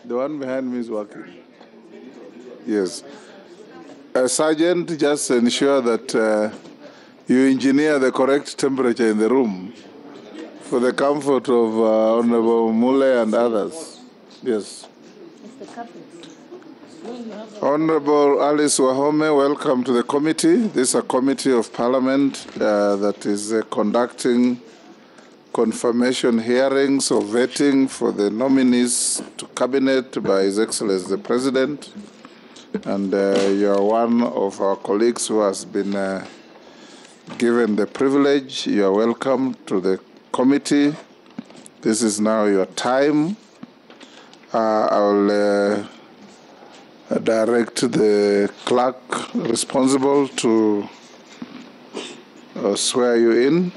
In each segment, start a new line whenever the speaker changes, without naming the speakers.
The one behind me is working. Yes. Sergeant, just ensure that you engineer the correct temperature in the room for the comfort of Honorable Mule and others. Yes. Honorable Alice Wahome, welcome to the committee. This is a committee of parliament that is conducting confirmation hearings or vetting for the nominees to cabinet by His Excellency the President. And you are one of our colleagues who has been given the privilege. You are welcome to the committee. This is now your time. I will direct the clerk responsible to swear you in.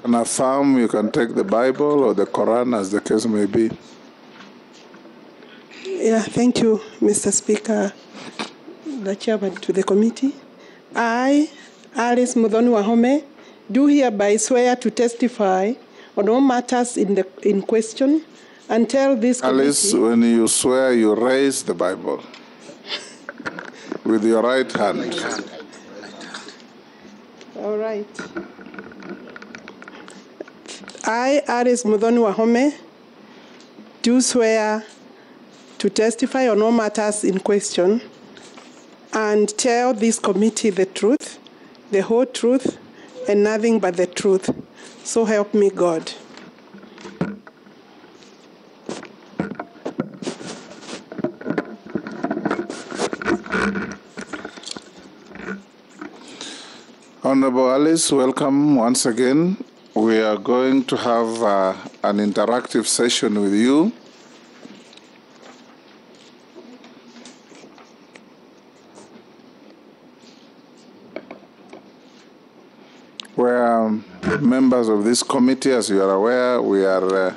And affirm you can take the Bible or the Quran as the case may be.
Yeah, thank you, Mr. Speaker, the chairman to the committee. I, Alice Muthoni Wahome, do hereby swear to testify on all matters in question and tell this committee...
Alice, when you swear, you raise the Bible with your right hand.
All right. I, Alice Muthoni Wahome, do swear to testify on all matters in question and tell this committee the truth, the whole truth, and nothing but the truth. So help me God.
Honorable Alice, welcome once again. We are going to have an interactive session with you. Where members of this committee, as you are aware, we are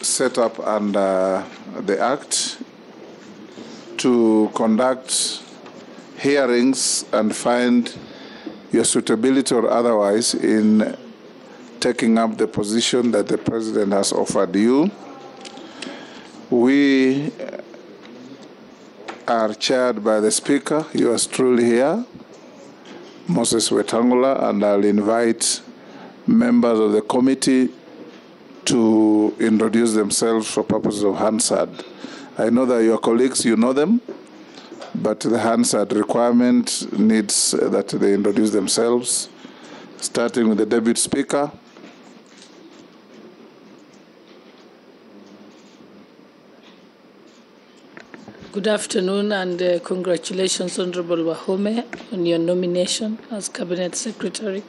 set up under the Act to conduct hearings and find your suitability or otherwise in taking up the position that the President has offered you. We are chaired by the Speaker, yours truly here, Moses Wetangula, and I'll invite members of the committee to introduce themselves for purposes of Hansard. I know that your colleagues, you know them, but the Hansard requirement needs that they introduce themselves, starting with the Deputy Speaker.
Good afternoon and congratulations, Honorable Wahome, on your nomination as Cabinet Secretary.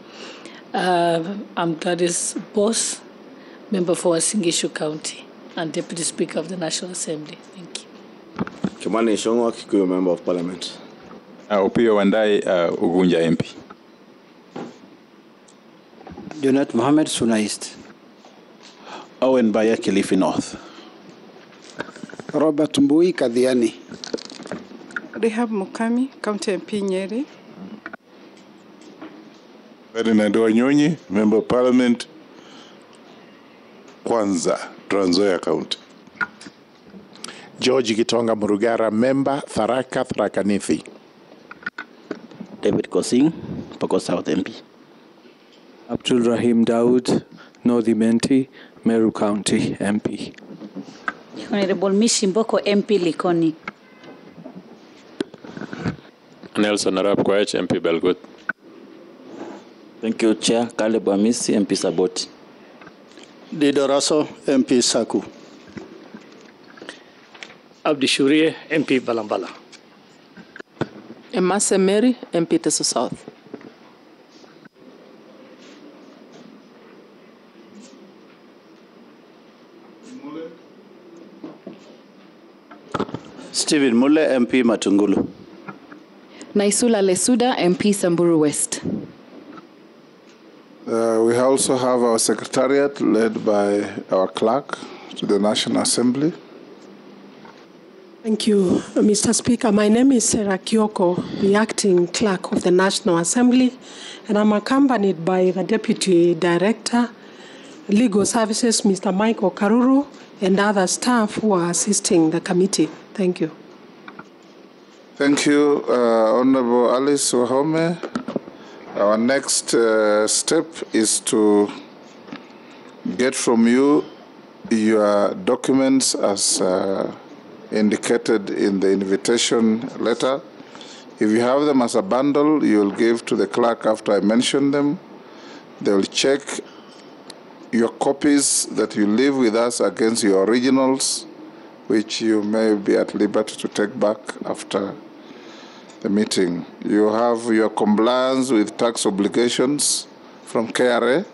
I'm Gladys Boss, member for Wasingishu County and Deputy Speaker of the National Assembly. Thank you.
Kimani Shongwa, Kikuyu Member of Parliament.
Upio Wandai, Ugunja MP.
Jonet Mohammed, Suna East.
Owen Baya, Kilifi North.
Robert Mbui, Kadhiani.
Rehab Mukami, County MP Nyeri.
Ferdinand Wanyonyi, Member of Parliament, Kwanza, Trans Nzoia County.
George Gitonga Murugara, Member, Tharaka, Tharaka Nithi.
David Kosing, Pokot South MP.
Abdul Rahim Daud, Northi Menti, Meru County MP.
Honorable Mishimboko, MP Likoni.
Nelson Arap Koech, MP Belgut.
Thank you, Chair. Caleb Amisi, MP Saboti.
Dido Raso, MP Saku.
Abdi Shurie, MP Balambala.
Emase Mary, MP Teso South.
Stephen Mule, MP Matungulu.
Naisula Lesuda, MP Samburu West.
We also have our secretariat led by our clerk to the National Assembly.
Thank you, Mr. Speaker. My name is Sarah Kyoko, the acting clerk of the National Assembly, and I'm accompanied by the Deputy Director, Legal Services, Mr. Michael Karuru, and other staff who are assisting the committee. Thank you.
Thank you, Honorable Alice Wahome. Our next step is to get from you your documents as indicated in the invitation letter. If you have them as a bundle, you'll give to the clerk after I mention them. They'll check your copies that you leave with us against your originals, which you may be at liberty to take back after the meeting. You have your compliance with tax obligations from KRA?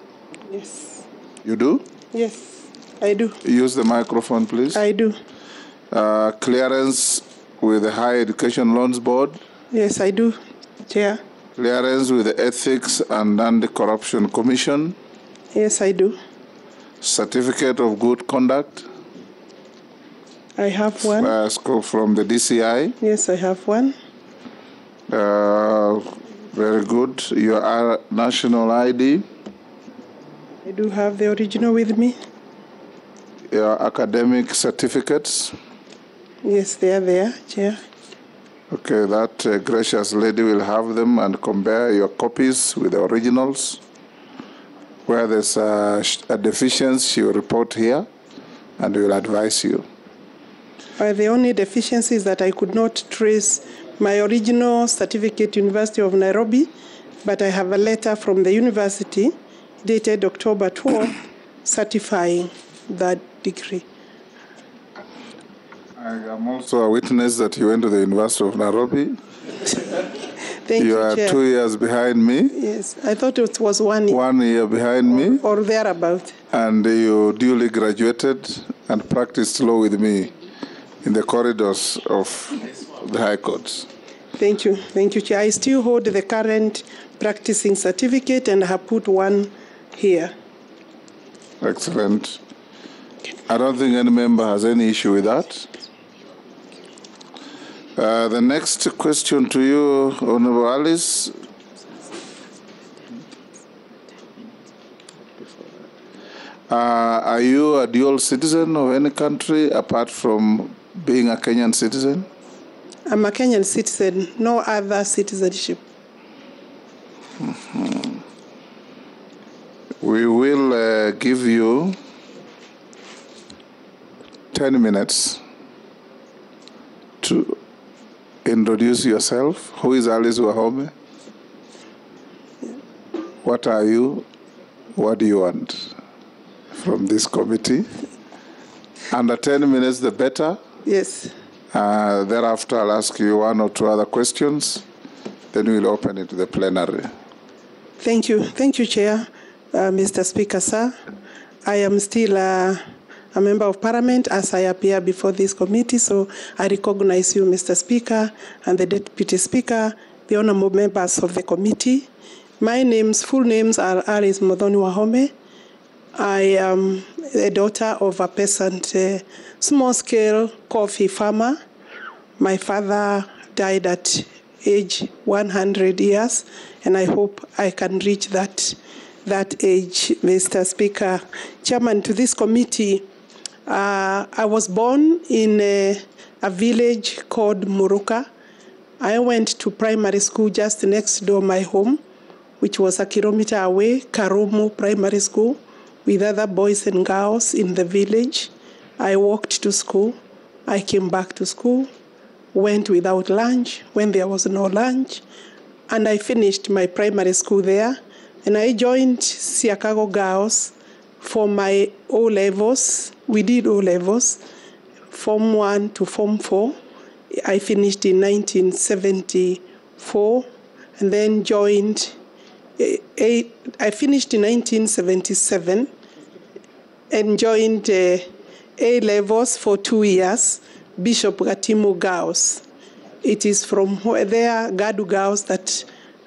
Yes.
You do?
Yes, I do.
Use the microphone, please.
I do.
Clearance with the Higher Education Loans Board?
Yes, I do, Chair.
Clearance with the Ethics and Anti-Corruption Commission?
Yes, I do.
Certificate of Good Conduct?
I have one.
From the DCI?
Yes, I have one.
Very good. Your national ID?
I do have the original with me.
Your academic certificates?
Yes, they are there, Chair.
Okay, that gracious lady will have them and compare your copies with the originals. Where there's a deficiency, she will report here and we will advise you.
The only deficiency is that I could not trace my original certificate, University of Nairobi, but I have a letter from the university dated October 12th certifying that degree.
I am also a witness that you went to the University of Nairobi.
Thank you,
You are
Chair.
2 years behind me.
Yes, I thought it was 1 year.
1 year behind me.
Or thereabout.
And you duly graduated and practiced law with me in the corridors of the High Courts.
Thank you. Thank you, Chair. I still hold the current practicing certificate and I have put one here.
Excellent. I don't think any member has any issue with that. The next question to you, Honorable Alice. Are you a dual citizen of any country apart from being a Kenyan citizen?
I'm a Kenyan citizen, no other citizenship.
Mm-hmm. We will give you 10 minutes to introduce yourself. Who is Alice Wahome? What are you? What do you want from this committee? Under 10 minutes, the better.
Yes.
Thereafter, I'll ask you 1 or 2 other questions. Then we'll open it to the plenary.
Thank you. Thank you, Chair. Mr. Speaker, sir. I am still a member of Parliament as I appear before this committee, so I recognize you, Mr. Speaker, and the Deputy Speaker, the honorable members of the committee. My full names are Alice Muthoni Wahome. I am a daughter of a peasant, small-scale coffee farmer. My father died at age 100 years, and I hope I can reach that age, Mr. Speaker. Chairman, to this committee, I was born in a village called Muruka. I went to primary school just next door my home, which was a kilometer away, Karumu Primary School, with other boys and girls in the village. I walked to school. I came back to school, went without lunch when there was no lunch, and I finished my primary school there. And I joined Siakago Girls for my O-levels. We did O-levels, Form 1 to Form 4. I finished in 1974 and then joined. I finished in 1977 and joined A-levels for 2 years, Bishop Gatimu Girls. It is from there, Gadu Girls, that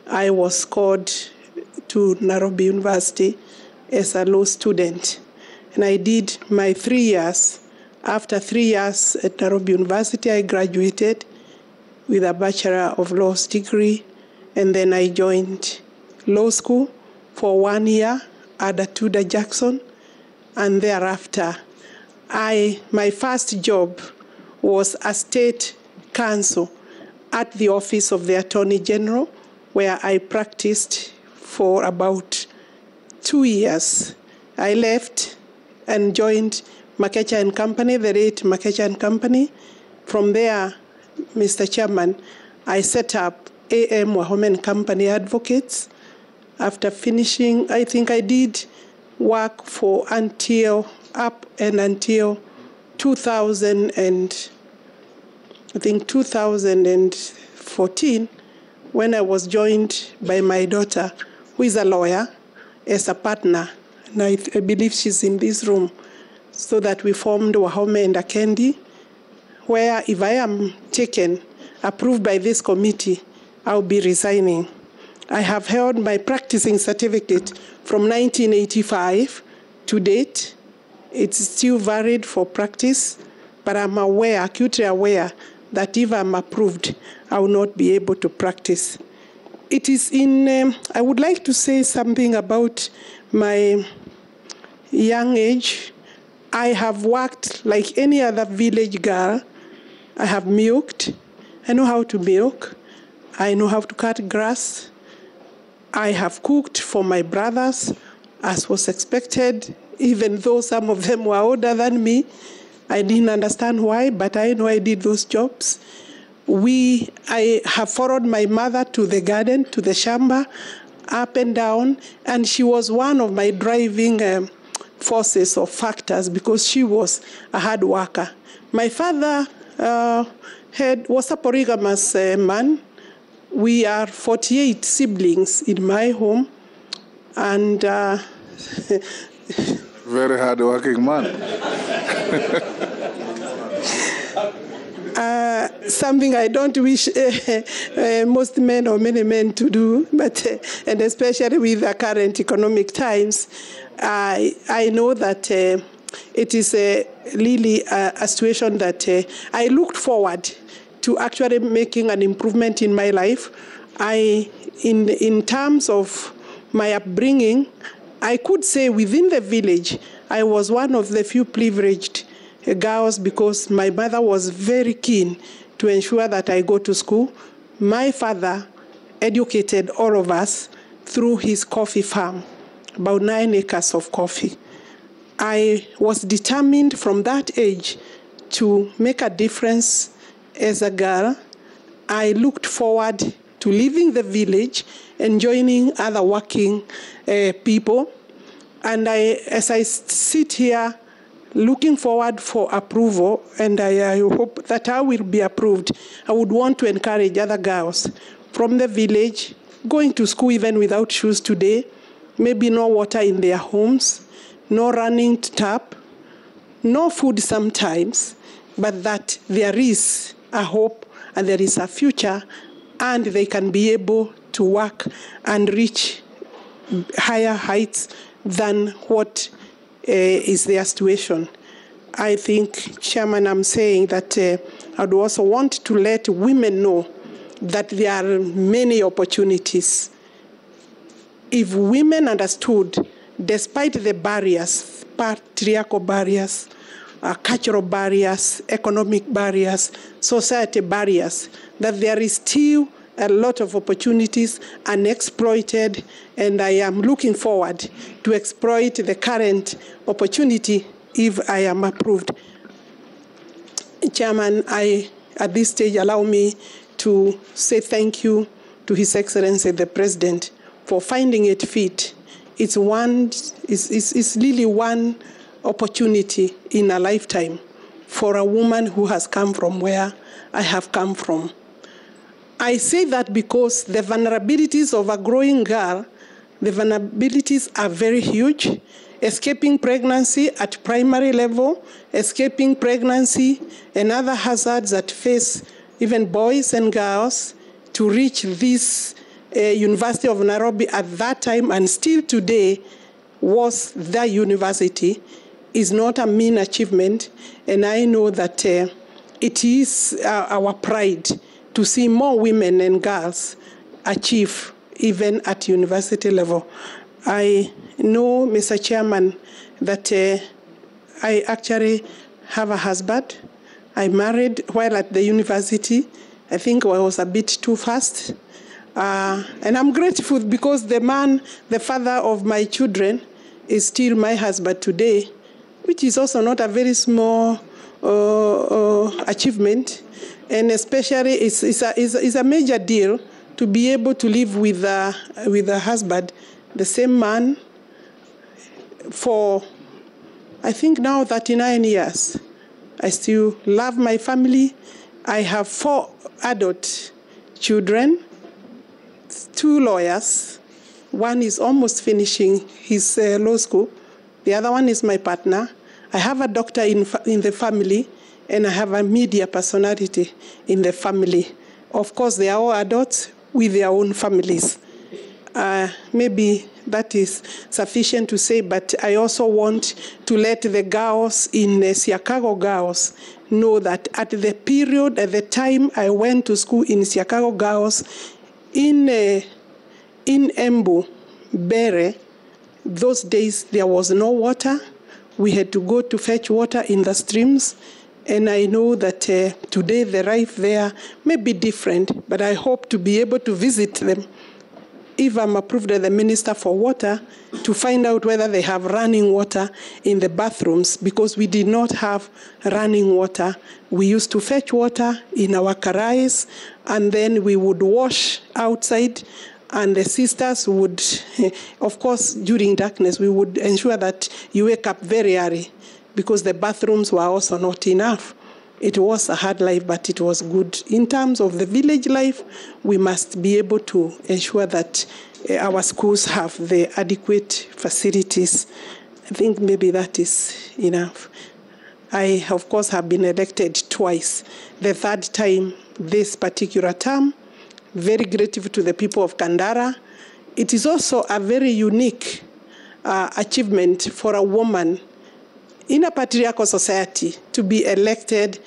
I was called to Nairobi University as a law student. And I did my 3 years. After 3 years at Nairobi University, I graduated with a Bachelor of Laws degree, and then I joined law school for 1 year at Tudor Jackson, and thereafter, my first job was a state counsel at the Office of the Attorney General, where I practiced for about 2 years. I left and joined Makecha and Company, the late Makecha and Company. From there, Mr. Chairman, I set up AM Wahome and Company Advocates. After finishing, I think I did work for until 2014, when I was joined by my daughter, who is a lawyer, as a partner. And I believe she's in this room, so that we formed Wahome and Akendi, where if I am approved by this committee, I'll be resigning. I have held my practicing certificate from 1985 to date. It's still valid for practice, but I'm aware, acutely aware, that if I'm approved, I will not be able to practice. It is I would like to say something about my young age. I have worked like any other village girl. I have milked. I know how to milk. I know how to cut grass. I have cooked for my brothers, as was expected, even though some of them were older than me. I didn't understand why, but I know I did those jobs. I have followed my mother to the garden, to the shamba, up and down, and she was one of my driving forces or factors, because she was a hard worker. My father was a polygamous man. We are 48 siblings in my home, and
very hard-working man.
Something I don't wish most men or many men to do, but and especially with the current economic times, I know that it is really a situation that I looked forward to actually making an improvement in my life. In terms of my upbringing, I could say within the village, I was one of the few privileged girls, because my mother was very keen to ensure that I go to school. My father educated all of us through his coffee farm, about 9 acres of coffee. I was determined from that age to make a difference as a girl. I looked forward to leaving the village and joining other working people. And as I sit here looking forward for approval, and I hope that I will be approved, I would want to encourage other girls from the village going to school even without shoes today, maybe no water in their homes, no running tap, no food sometimes, but that there is a hope and there is a future, and they can be able to work and reach higher heights than what is their situation. I think, Chairman, I'm saying that I'd also want to let women know that there are many opportunities. If women understood, despite the barriers, patriarchal barriers, cultural barriers, economic barriers, society barriers, that there is still a lot of opportunities unexploited, and I am looking forward to exploit the current opportunity if I am approved. Chairman, at this stage, allow me to say thank you to His Excellency the President for finding it fit. It's really one opportunity in a lifetime for a woman who has come from where I have come from. I say that because the vulnerabilities of a growing girl, the vulnerabilities are very huge. Escaping pregnancy at primary level, escaping pregnancy and other hazards that face even boys and girls to reach this University of Nairobi at that time and still today was the university is not a mean achievement. And I know that it is our pride to see more women and girls achieve even at university level. I know, Mr. Chairman, that I actually have a husband. I married while at the university. I think I was a bit too fast. And I'm grateful because the man, the father of my children, is still my husband today, which is also not a very small achievement. And especially it's a major deal to be able to live with a husband, the same man, for I think now 39 years. I still love my family. I have 4 adult children, 2 lawyers. One is almost finishing his law school. The other one is my partner. I have a doctor in the family, and I have a media personality in the family. Of course, they are all adults with their own families. Maybe that is sufficient to say, but I also want to let the girls in Chicago girls know that at the time I went to school in Chicago girls, in Embu, Bere, those days there was no water. We had to go to fetch water in the streams. And I know that today the life there may be different, but I hope to be able to visit them if I'm approved as the Minister for Water, to find out whether they have running water in the bathrooms, because we did not have running water. We used to fetch water in our karais, and then we would wash outside, and the sisters would, of course, during darkness, we would ensure that you wake up very early, because the bathrooms were also not enough. It was a hard life, but it was good. In terms of the village life, we must be able to ensure that our schools have the adequate facilities. I think maybe that is enough. I, of course, have been elected twice. The third time this particular term. Very grateful to the people of Kandara. It is also a very unique achievement for a woman in a patriarchal society to be elected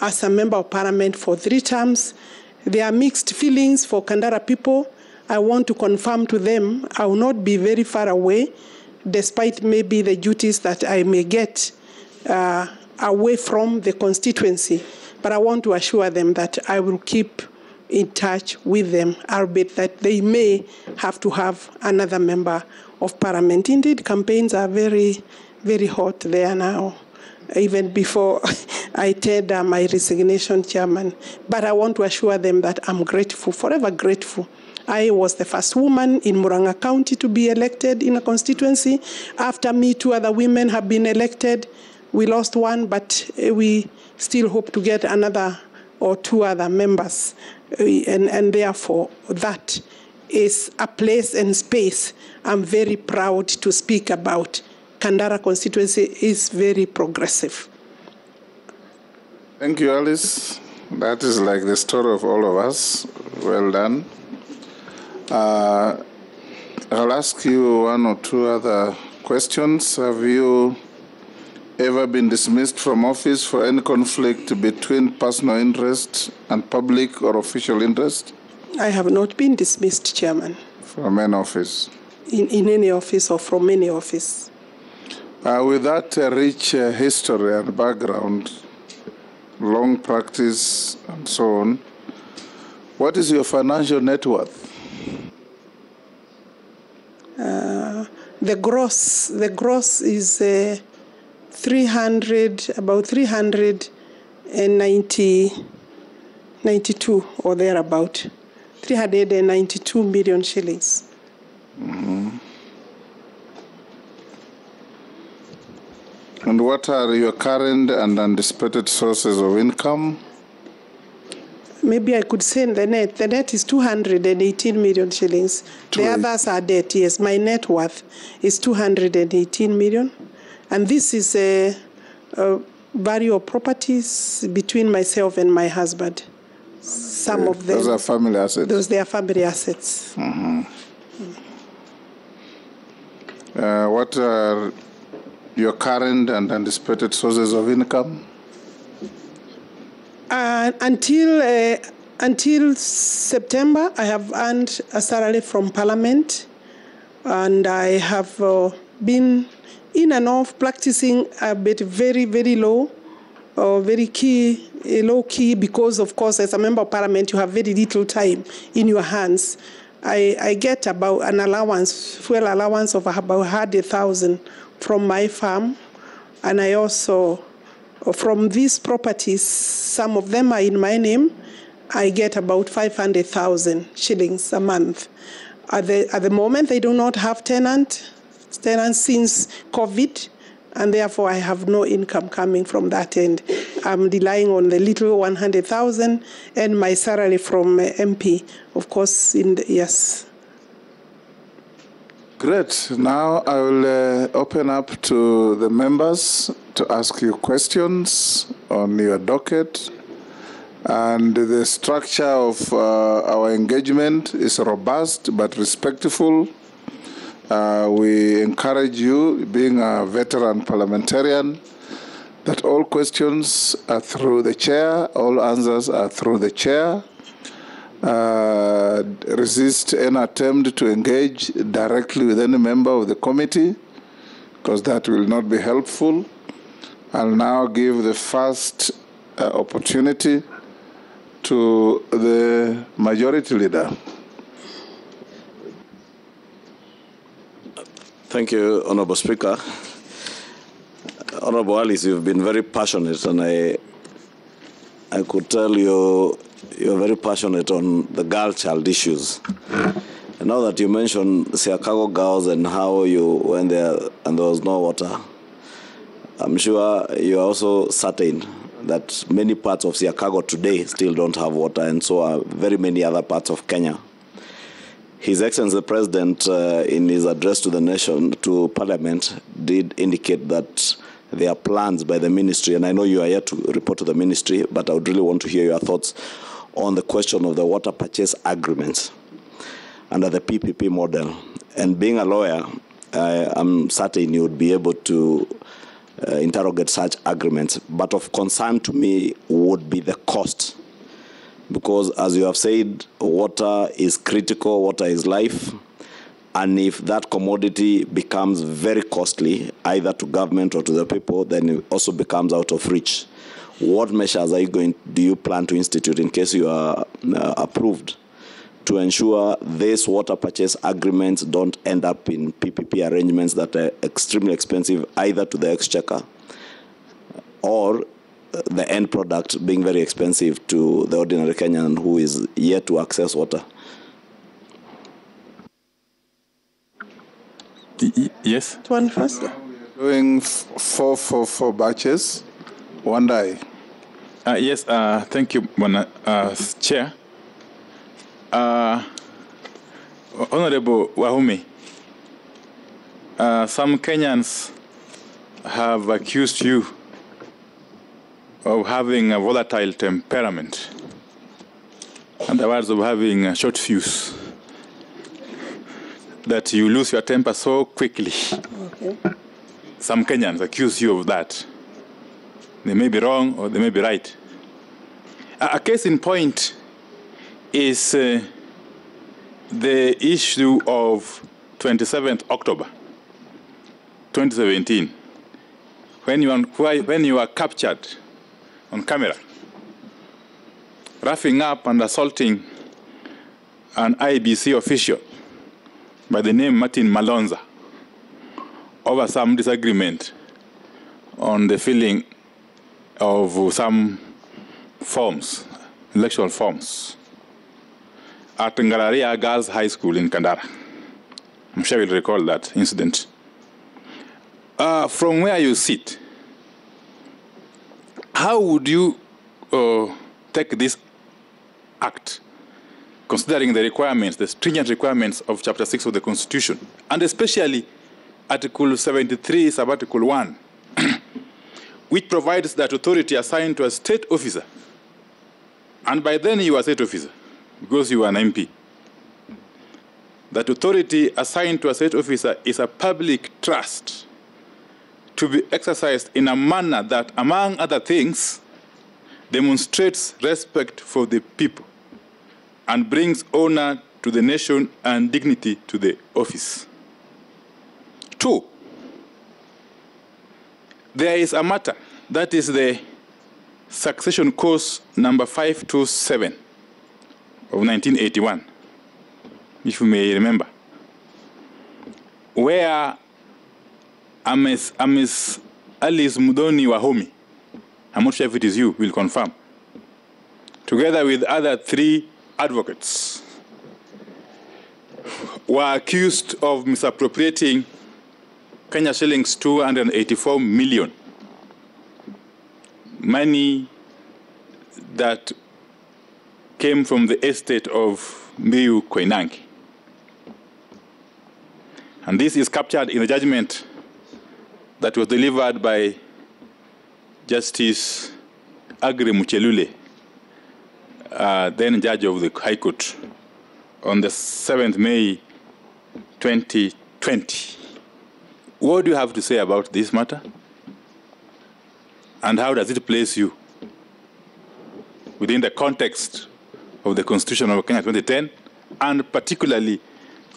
as a member of parliament for 3 terms. There are mixed feelings for Kandara people. I want to confirm to them I will not be very far away, despite maybe the duties that I may get away from the constituency. But I want to assure them that I will keep in touch with them, albeit that they may have to have another member of parliament. Indeed, campaigns are very, very hot there now, even before I tender my resignation, Chairman. But I want to assure them that I'm grateful, forever grateful. I was the first woman in Murang'a County to be elected in a constituency. After me, 2 other women have been elected. We lost one, but we still hope to get another or 2 other members. And therefore, that is a place and space I'm very proud to speak about. Kandara constituency is very progressive.
Thank you, Alice. That is like the story of all of us. Well done. I'll ask you 1 or 2 other questions. Have you ever been dismissed from office for any conflict between personal interest and public or official interest?
I have not been dismissed, Chairman.
From any office?
In any office or from any office.
With that rich history and background, long practice and so on, what is your financial net worth? The gross is about 392 or thereabout, 392 million shillings. Mm-hmm. And what are your current and undisputed sources of income?
Maybe I could say the net. The net is 218 million shillings. The others are debt, yes. My net worth is 218 million. And this is a value of properties between myself and my husband. Some of them.
Those are family assets.
Those they are family assets.
What are your current and undisputed sources of income?
Until September, I have earned a salary from Parliament, and I have been in and off practicing a bit very, very low, low key, because of course as a member of Parliament you have very little time in your hands. I get about an allowance, fuel allowance of about 100,000 from my farm, and I also, from these properties, some of them are in my name, I get about 500,000 shillings a month. At the moment, they do not have tenants since COVID, and therefore I have no income coming from that end. I'm relying on the little 100,000 and my salary from MP, of course, yes.
Great. Now I will open up to the members to ask you questions on your docket. And the structure of our engagement is robust but respectful. We encourage you, being a veteran parliamentarian, that all questions are through the chair, all answers are through the chair. Resist any attempt to engage directly with any member of the committee, because that will not be helpful. I'll now give the first opportunity to the majority leader.
Thank you, Honorable Speaker. Honorable Alice, you've been very passionate, and I could tell you're very passionate on the girl child issues. And now that you mentioned Siakago girls and how you went there and there was no water, I'm sure you're also certain that many parts of Siakago today still don't have water, and so are very many other parts of Kenya. His Excellency the President, in his address to the nation, to Parliament, did indicate that there are plans by the ministry, and I know you are here to report to the ministry, but I would really want to hear your thoughts on the question of the water purchase agreements under the PPP model. And being a lawyer, I'm certain you would be able to interrogate such agreements. But of concern to me would be the cost. Because as you have said, water is critical, water is life. And if that commodity becomes very costly, either to government or to the people, then it also becomes out of reach. What measures do you plan to institute in case you are approved to ensure these water purchase agreements don't end up in PPP arrangements that are extremely expensive, either to the exchequer or the end product being very expensive to the ordinary Kenyan who is yet to access water?
Yes.
One first.
Doing 4 batches, one day.
Yes, thank you, Chair. Honorable Wahome, some Kenyans have accused you of having a volatile temperament, in other words, of having a short fuse, that you lose your temper so quickly. Okay. Some Kenyans accuse you of that. They may be wrong or they may be right. A case in point is the issue of 27th October 2017, when you were captured on camera, roughing up and assaulting an IBC official by the name Martin Malonza over some disagreement on the filling of some forms, electoral forms, at Ngalaria Girls High School in Kandara. I'm sure you'll recall that incident. From where you sit, how would you take this act, considering the requirements, the stringent requirements of Chapter 6 of the Constitution, and especially Article 73, Sub-Article 1, which provides that authority assigned to a state officer and by then you were a state officer, because you were an MP, that authority assigned to a state officer is a public trust to be exercised in a manner that, among other things, demonstrates respect for the people and brings honor to the nation and dignity to the office. 2, there is a matter, that is the succession course number 527 of 1981, if you may remember, where Ms. Alice Muthoni Wahome, I'm not sure if it is you, will confirm, together with other 3 advocates, were accused of misappropriating Kenya shillings 284 million, money that came from the estate of Mbiu Koinange. And this is captured in the judgment that was delivered by Justice Agri Muchelule, then judge of the High Court, on the 7th May 2020. What do you have to say about this matter? And how does it place you within the context of the Constitution of Kenya 2010, and particularly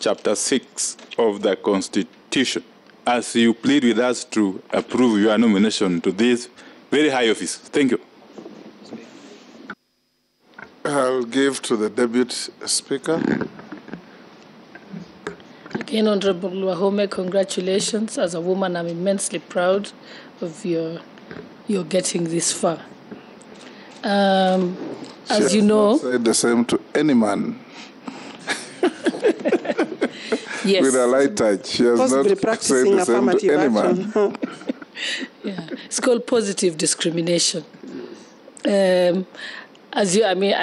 Chapter 6 of the Constitution, as you plead with us to approve your nomination to this very high office? Thank you.
I'll give to the Deputy Speaker.
Again, Honorable Wahome, congratulations. As a woman, I'm immensely proud of your getting this far. As you know,
said the same to any man.
Yes.
With a light touch. She has
Possibly
not
practicing
said the same to any man.
Yeah, it's called positive discrimination. I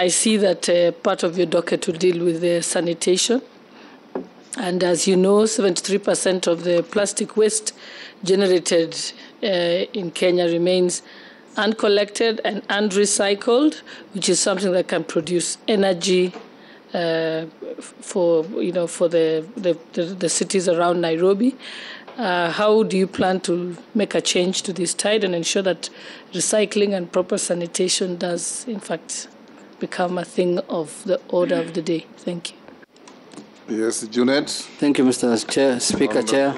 see that part of your docket will deal with the sanitation. And as you know, 73% of the plastic waste generated in Kenya remains uncollected and unrecycled, which is something that can produce energy for the cities around Nairobi. How do you plan to make a change to this tide and ensure that recycling and proper sanitation does, in fact, become a thing of the order of the day? Thank you.
Yes, Junet.
Thank you, Mr. Chair, Speaker, Chair.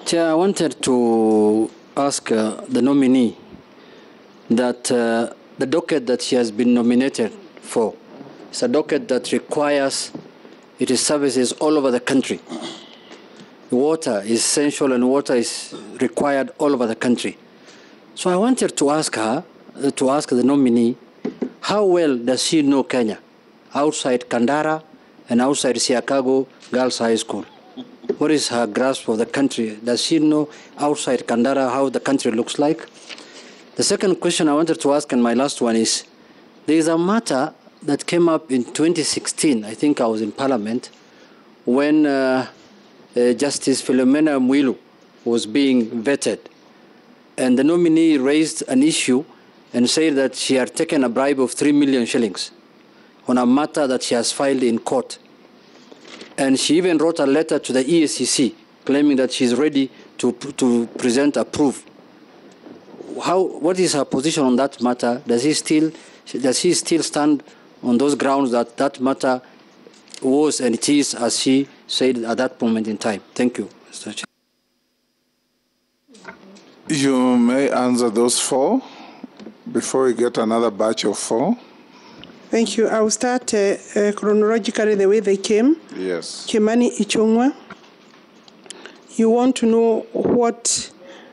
Chair, I wanted to ask the nominee that the docket that she has been nominated for is a docket that requires its services all over the country. Water is essential and water is required all over the country. So I wanted to ask her, to ask the nominee, how well does she know Kenya outside Kandara and outside Siakago Girls High School? What is her grasp of the country? Does she know outside Kandara how the country looks like? The second question I wanted to ask, and my last one, is there is a matter that came up in 2016, I think I was in Parliament, when Justice Philomena Mwilu was being vetted. And the nominee raised an issue and said that she had taken a bribe of 3 million shillings on a matter that she has filed in court. And she even wrote a letter to the EACC claiming that she's ready to present a proof. What is her position on that matter? Does she still stand on those grounds that that matter was and it is as she said at that moment in time? Thank you, Mr. Chair.
You may answer those 4 before we get another batch of 4.
Thank you. I will start chronologically the way they came.
Yes.
Kimani Ichung'wa. You want to know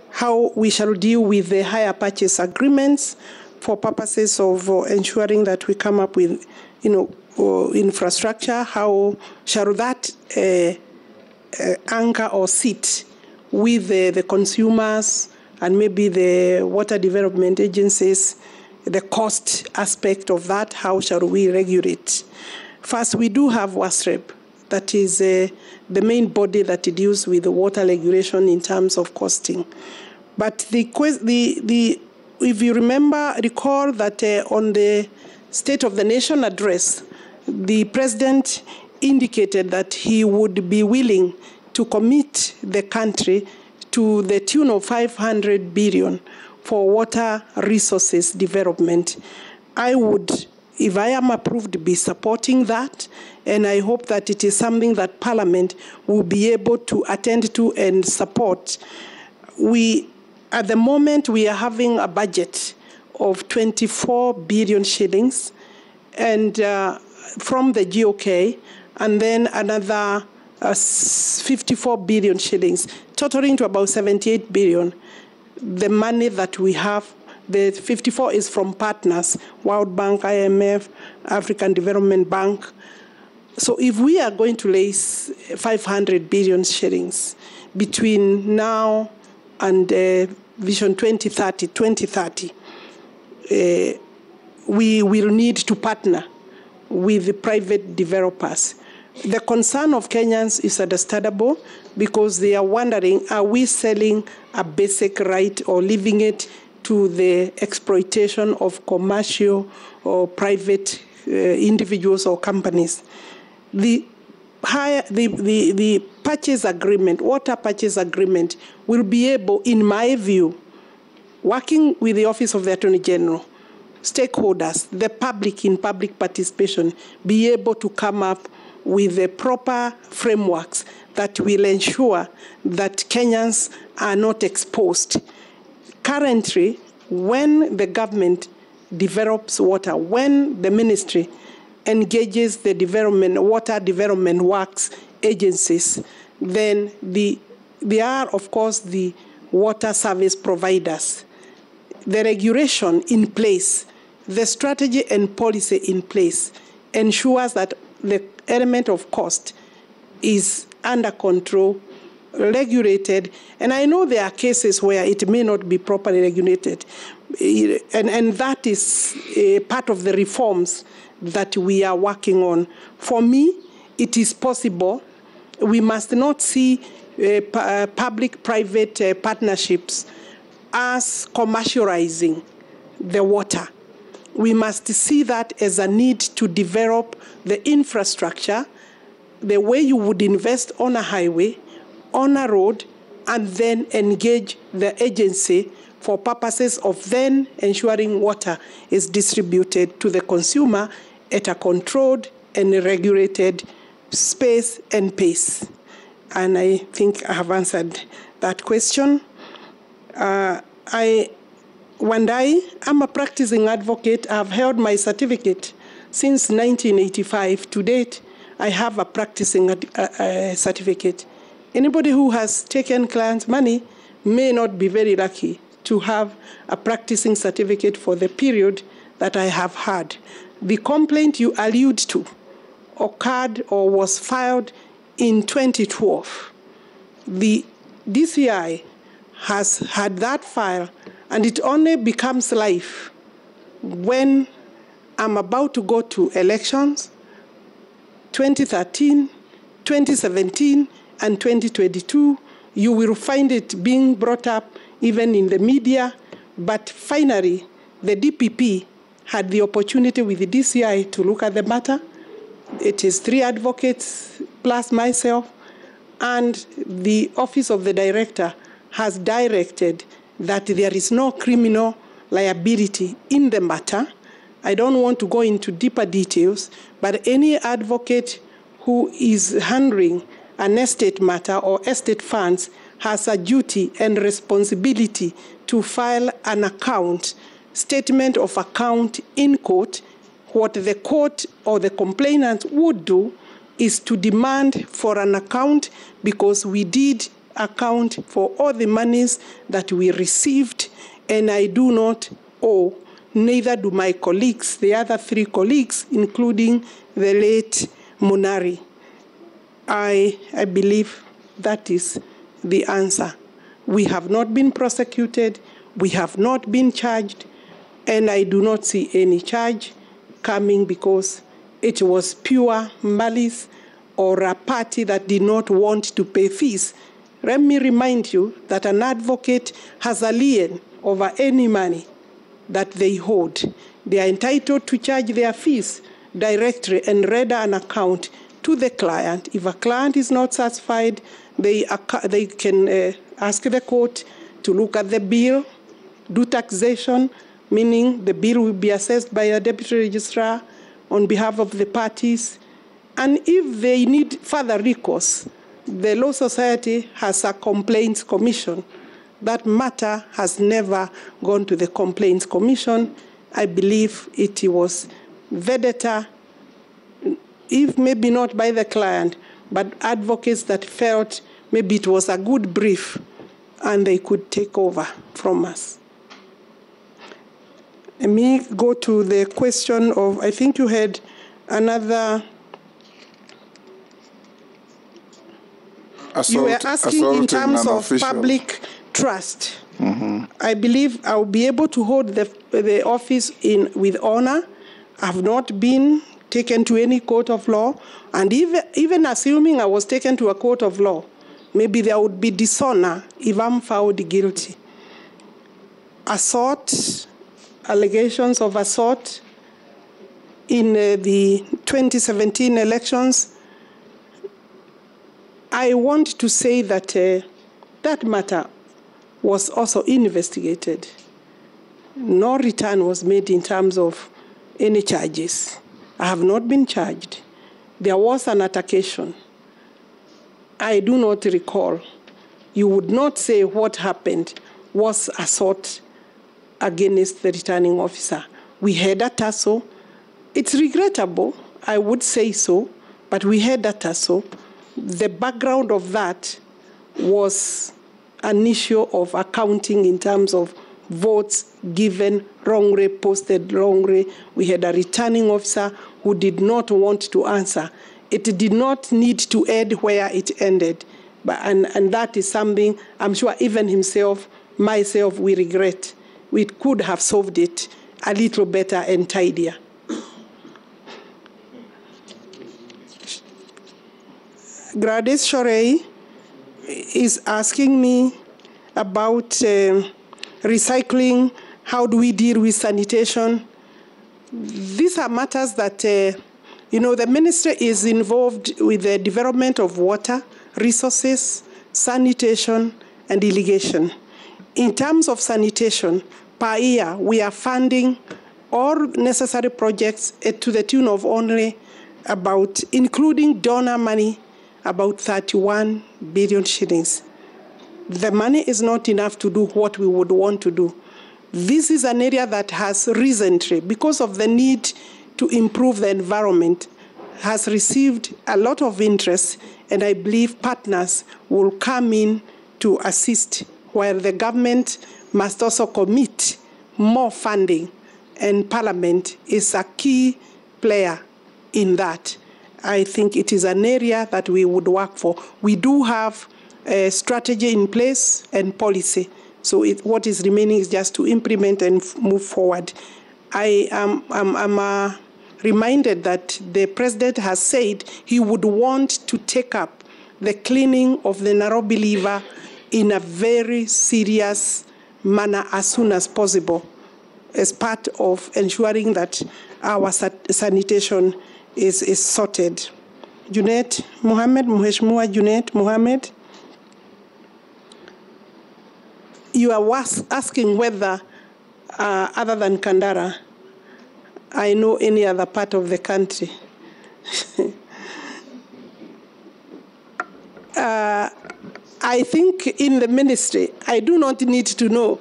how we shall deal with the hire purchase agreements for purposes of ensuring that we come up with, infrastructure. How shall that anchor or sit with the consumers and maybe the water development agencies? The cost aspect of that, how shall we regulate? First, we do have WASREB, that is the main body that deals with the water regulation in terms of costing. But if you recall that on the State of the Nation address, the President indicated that he would be willing to commit the country to the tune of 500 billion for water resources development. I would, if I am approved, be supporting that, and I hope that it is something that Parliament will be able to attend to and support. At the moment, we are having a budget of 24 billion shillings and from the GOK, and then another 54 billion shillings, totaling to about 78 billion. The money that we have, the 54 is from partners, World Bank, IMF, African Development Bank. So if we are going to raise 500 billion shillings between now and Vision 2030, we will need to partner with the private developers. The concern of Kenyans is understandable because they are wondering, are we selling a basic right or leaving it to the exploitation of commercial or private individuals or companies? The purchase agreement, water purchase agreement, will be able, in my view, working with the Office of the Attorney General, stakeholders, the public in public participation, be able to come up with the proper frameworks that will ensure that Kenyans are not exposed. Currently, when the government develops water, when the ministry engages the water development works agencies, then they are, of course, the water service providers. The regulation in place, the strategy and policy in place ensures that the element of cost is under control, regulated, and I know there are cases where it may not be properly regulated, and that is a part of the reforms that we are working on. For me, it is possible. We must not see public-private partnerships as commercializing the water. We must see that as a need to develop the infrastructure, the way you would invest on a highway, on a road, and then engage the agency for purposes of then ensuring water is distributed to the consumer at a controlled and regulated space and pace. And I think I have answered that question. I'm a practicing advocate. I've held my certificate since 1985. To date, I have a practicing certificate. Anybody who has taken clients' money may not be very lucky to have a practicing certificate for the period that I have had. The complaint you allude to occurred or was filed in 2012. The DCI has had that file, and it only becomes live when I'm about to go to elections, 2013, 2017, and 2022. You will find it being brought up even in the media, but finally, the DPP had the opportunity with the DCI to look at the matter. It is 3 advocates plus myself, and the Office of the Director has directed that there is no criminal liability in the matter. I don't want to go into deeper details, but any advocate who is handling an estate matter or estate funds has a duty and responsibility to file an statement of account in court. What the court or the complainant would do is to demand for an account, because we did account for all the monies that we received, and I do not owe, neither do my colleagues, the other 3 colleagues, including the late Munari. I believe that is the answer. We have not been prosecuted, we have not been charged, and I do not see any charge coming because it was pure malice or a party that did not want to pay fees. Let me remind you that an advocate has a lien over any money that they hold. They are entitled to charge their fees directly and render an account to the client. If a client is not satisfied, they can ask the court to look at the bill, do taxation, meaning the bill will be assessed by a deputy registrar on behalf of the parties. And if they need further recourse, the Law Society has a complaints commission. That matter has never gone to the complaints commission. I believe it was vendetta, if maybe not by the client, but advocates that felt maybe it was a good brief and they could take over from us. Let me go to the question of, I think you had another. You were asking in terms of public trust.
Mm-hmm.
I believe I will be able to hold the office with honor. I have not been taken to any court of law, and even assuming I was taken to a court of law, maybe there would be dishonor if I'm found guilty. Assault, allegations of assault in the 2017 elections, I want to say that that matter was also investigated. No return was made in terms of any charges. I have not been charged. There was an altercation. I do not recall. You would not say what happened was assault against the returning officer. We had a tussle. It's regrettable, I would say so, but we had a tussle. The background of that was an issue of accounting in terms of votes given wrongly, posted wrongly. We had a returning officer who did not want to answer. It did not need to end where it ended. And that is something I'm sure even himself, myself, we regret. We could have solved it a little better and tidier. Gladys Shorey is asking me about recycling. How do we deal with sanitation? These are matters that, the ministry is involved with the development of water, resources, sanitation, and irrigation. In terms of sanitation, per year, we are funding all necessary projects to the tune of only about, including donor money, about 31 billion shillings. The money is not enough to do what we would want to do. This is an area that has recently, because of the need to improve the environment, has received a lot of interest, and I believe partners will come in to assist, while the government must also commit more funding, and Parliament is a key player in that. I think it is an area that we would work for. We do have a strategy in place and policy. So what is remaining is just to implement and move forward. I'm reminded that the president has said he would want to take up the cleaning of the Nairobi River in a very serious manner as soon as possible, as part of ensuring that our sanitation is sorted. Junet Mohammed, Mheshimiwa Junet Mohammed, you are asking whether, other than Kandara, I know any other part of the country. I think in the ministry, I do not need to know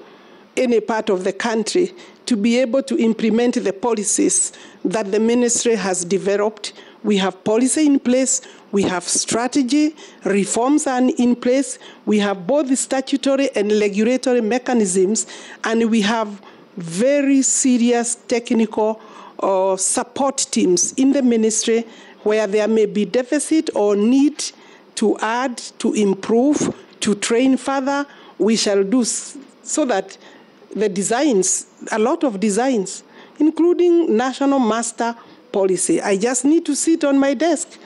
any part of the country to be able to implement the policies that the ministry has developed. We have policy in place, we have strategy, reforms are in place, we have both the statutory and regulatory mechanisms, and we have very serious technical support teams in the ministry where there may be deficit or need to add, to improve, to train further. We shall do so that the designs, a lot of designs, including national master policy. I just need to sit on my desk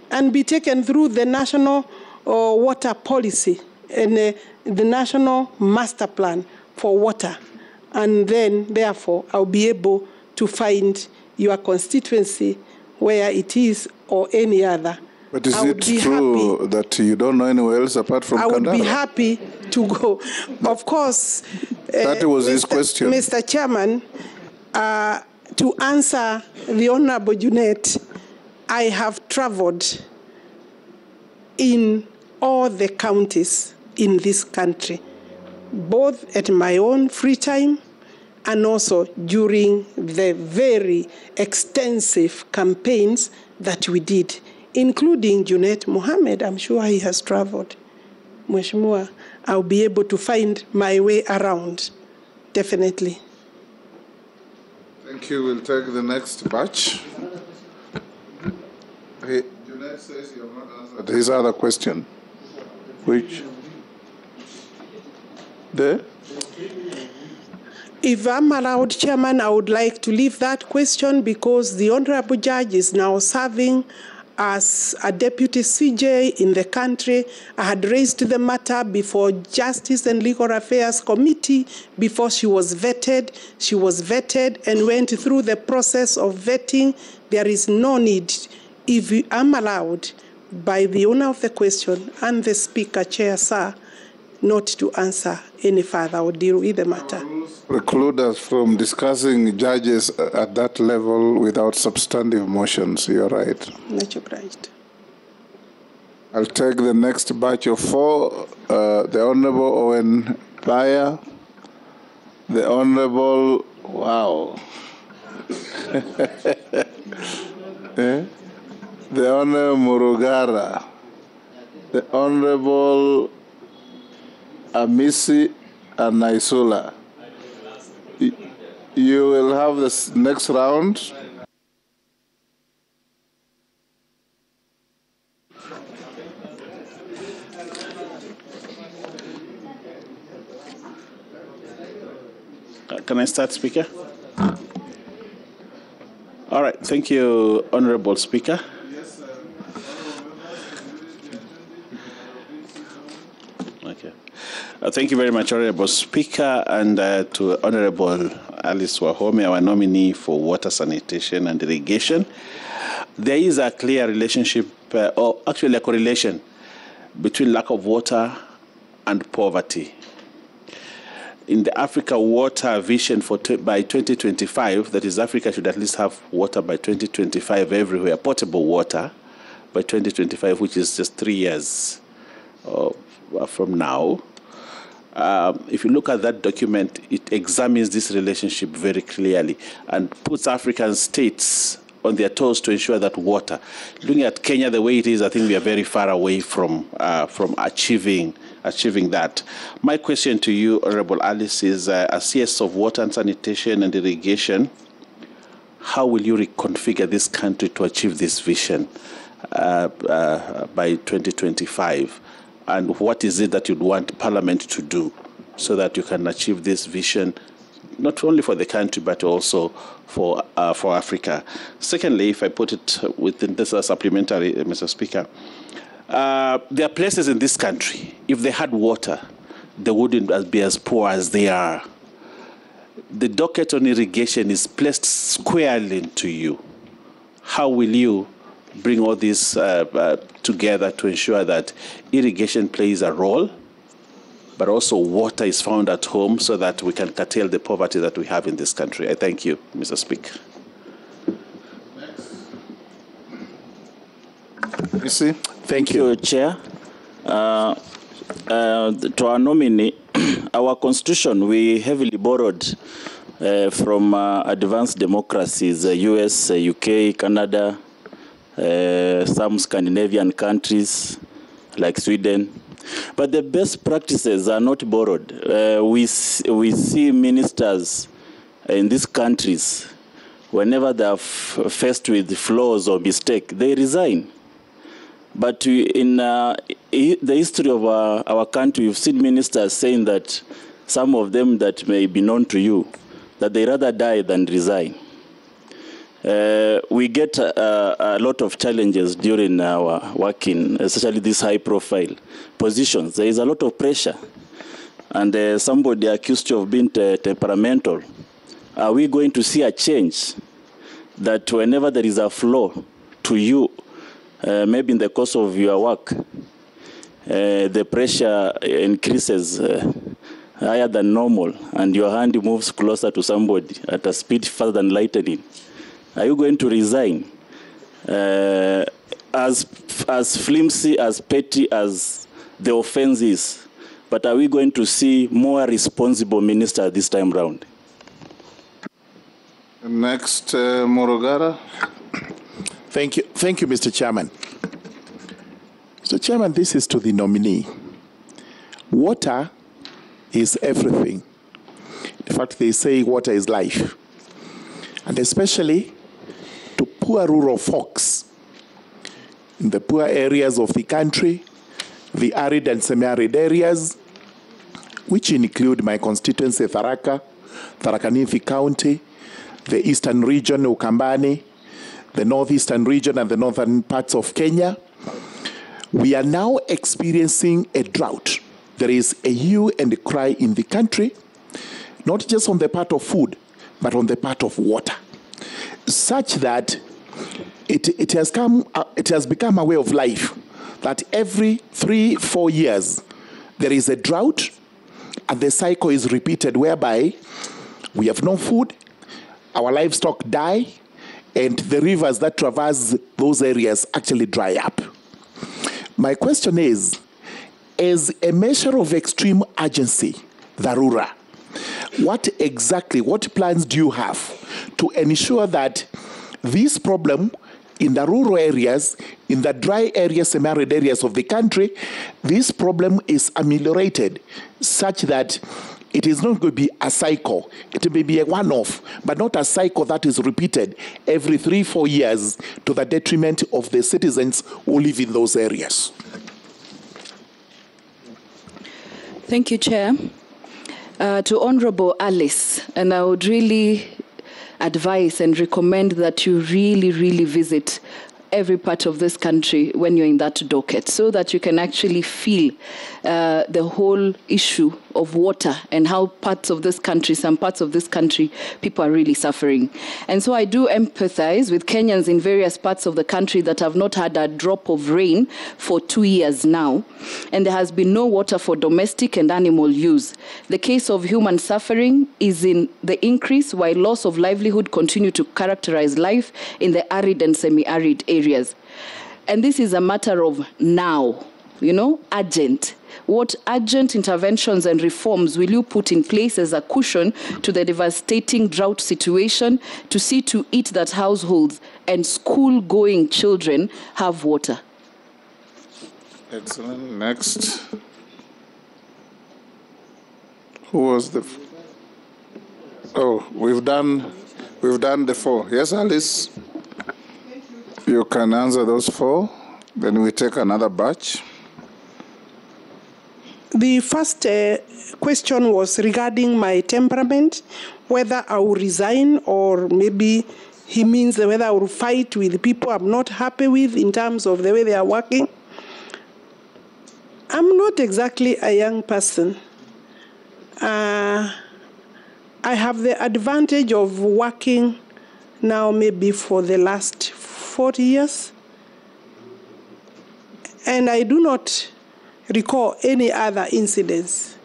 and be taken through the national water policy and the national master plan for water. And then, therefore, I'll be able to find your constituency where it is or any other.
But is it true that you don't know anywhere else apart from Kandara?
I would be happy to go. Of course.
That was his question.
Mr. Chairman, to answer the Honorable Junet, I have traveled in all the counties in this country, both at my own free time and also during the very extensive campaigns that we did, including Junet Mohammed. I'm sure he has traveled. Mheshimiwa, I'll be able to find my way around, definitely.
Thank you. We'll take the next batch. Hey, Junet says you have not answered his other question. Which? There?
If I'm allowed, Chairman, I would like to leave that question because the Honorable Judge is now serving as a deputy CJ in the country. I had raised the matter before Justice and Legal Affairs Committee before she was vetted. She was vetted and went through the process of vetting. There is no need, if I'm allowed, by the owner of the question and the Speaker, Chair, sir, not to answer any further or deal with the matter.
Preclude us from discussing judges at that level without substantive motions. You're right.
Much obliged.
I'll take the next batch of 4. The Honorable Owen Baya, the Honorable, wow. The Honorable Murugara, the Honorable Amisi and Naisula. You will have this next round.
Can I start, Speaker? All right. Thank you, Honorable Speaker. Okay. Thank you very much, Honorable Speaker, and to Honorable Alice Wahome, our nominee for water, sanitation, and irrigation. There is a clear relationship, or actually a correlation, between lack of water and poverty. In the Africa Water Vision by 2025, that is, Africa should at least have water by 2025 everywhere, potable water by 2025, which is just 3 years from now. If you look at that document, it examines this relationship very clearly and puts African states on their toes to ensure that water. Looking at Kenya the way it is, I think we are very far away from achieving that. My question to you, Honorable Alice, is as CS of Water and Sanitation and Irrigation, how will you reconfigure this country to achieve this vision by 2025? And what is it that you'd want Parliament to do so that you can achieve this vision, not only for the country, but also for Africa? Secondly, if I put it within this supplementary, Mr. Speaker, there are places in this country, if they had water, they wouldn't be as poor as they are. The docket on irrigation is placed squarely into you. How will you bring all this together to ensure that irrigation plays a role, but also water is found at home so that we can curtail the poverty that we have in this country? I thank you, Mr. Speaker.
You see?
Thank you, Chair. To our nominee, our constitution, we heavily borrowed from advanced democracies, US, UK, Canada, some Scandinavian countries like Sweden. But the best practices are not borrowed. We see ministers in these countries, whenever they are faced with flaws or mistake, they resign. But in the history of our country, you've seen ministers saying that some of them that may be known to you, that they rather die than resign. We get a lot of challenges during our working, especially these high-profile positions. There is a lot of pressure. And somebody accused you of being temperamental. Are we going to see a change that whenever there is a flaw to you, maybe in the course of your work, the pressure increases higher than normal and your hand moves closer to somebody at a speed faster than lightning? Are you going to resign? As flimsy, as petty as the offense is, but are we going to see more responsible minister this time round?
Next, Morogara.
Thank you, Mr. Chairman. Mr. Chairman, this is to the nominee. Water is everything. In fact, they say water is life. And especially to poor rural folks in the poor areas of the country, the arid and semi-arid areas, which include my constituency, Tharaka Nithi County, the eastern region, Ukambani, the northeastern region, and the northern parts of Kenya. We are now experiencing a drought. There is a hue and a cry in the country, not just on the part of food, but on the part of water, such that it has become a way of life that every 3-4 years there is a drought, and the cycle is repeated whereby we have no food, our livestock die, and the rivers that traverse those areas actually dry up. My question is, as a measure of extreme urgency, dharura, what plans do you have to ensure that this problem in the rural areas, in the dry areas, semi-arid areas of the country, this problem is ameliorated such that it is not going to be a cycle. It may be a one-off, but not a cycle that is repeated every 3-4 years to the detriment of the citizens who live in those areas.
Thank you, Chair. To Honorable Alice, and I would really advise and recommend that you really visit every part of this country when you're in that docket, so that you can actually feel the whole issue of water and how some parts of this country, people are really suffering. And so I do empathize with Kenyans in various parts of the country that have not had a drop of rain for 2 years now, and there has been no water for domestic and animal use. The case of human suffering is in the increase, while loss of livelihood continue to characterize life in the arid and semi-arid areas. And this is a matter of now, urgent. What urgent interventions and reforms will you put in place as a cushion to the devastating drought situation to see to it that households and school-going children have water?
Excellent. Next. Who was the... Oh, we've done the 4. Yes, Alice? You can answer those 4. Then we take another batch.
The first question was regarding my temperament, whether I will resign, or maybe he means whether I will fight with people I'm not happy with in terms of the way they are working. I'm not exactly a young person. I have the advantage of working now maybe for the last 40 years. And I do not recall any other incidents.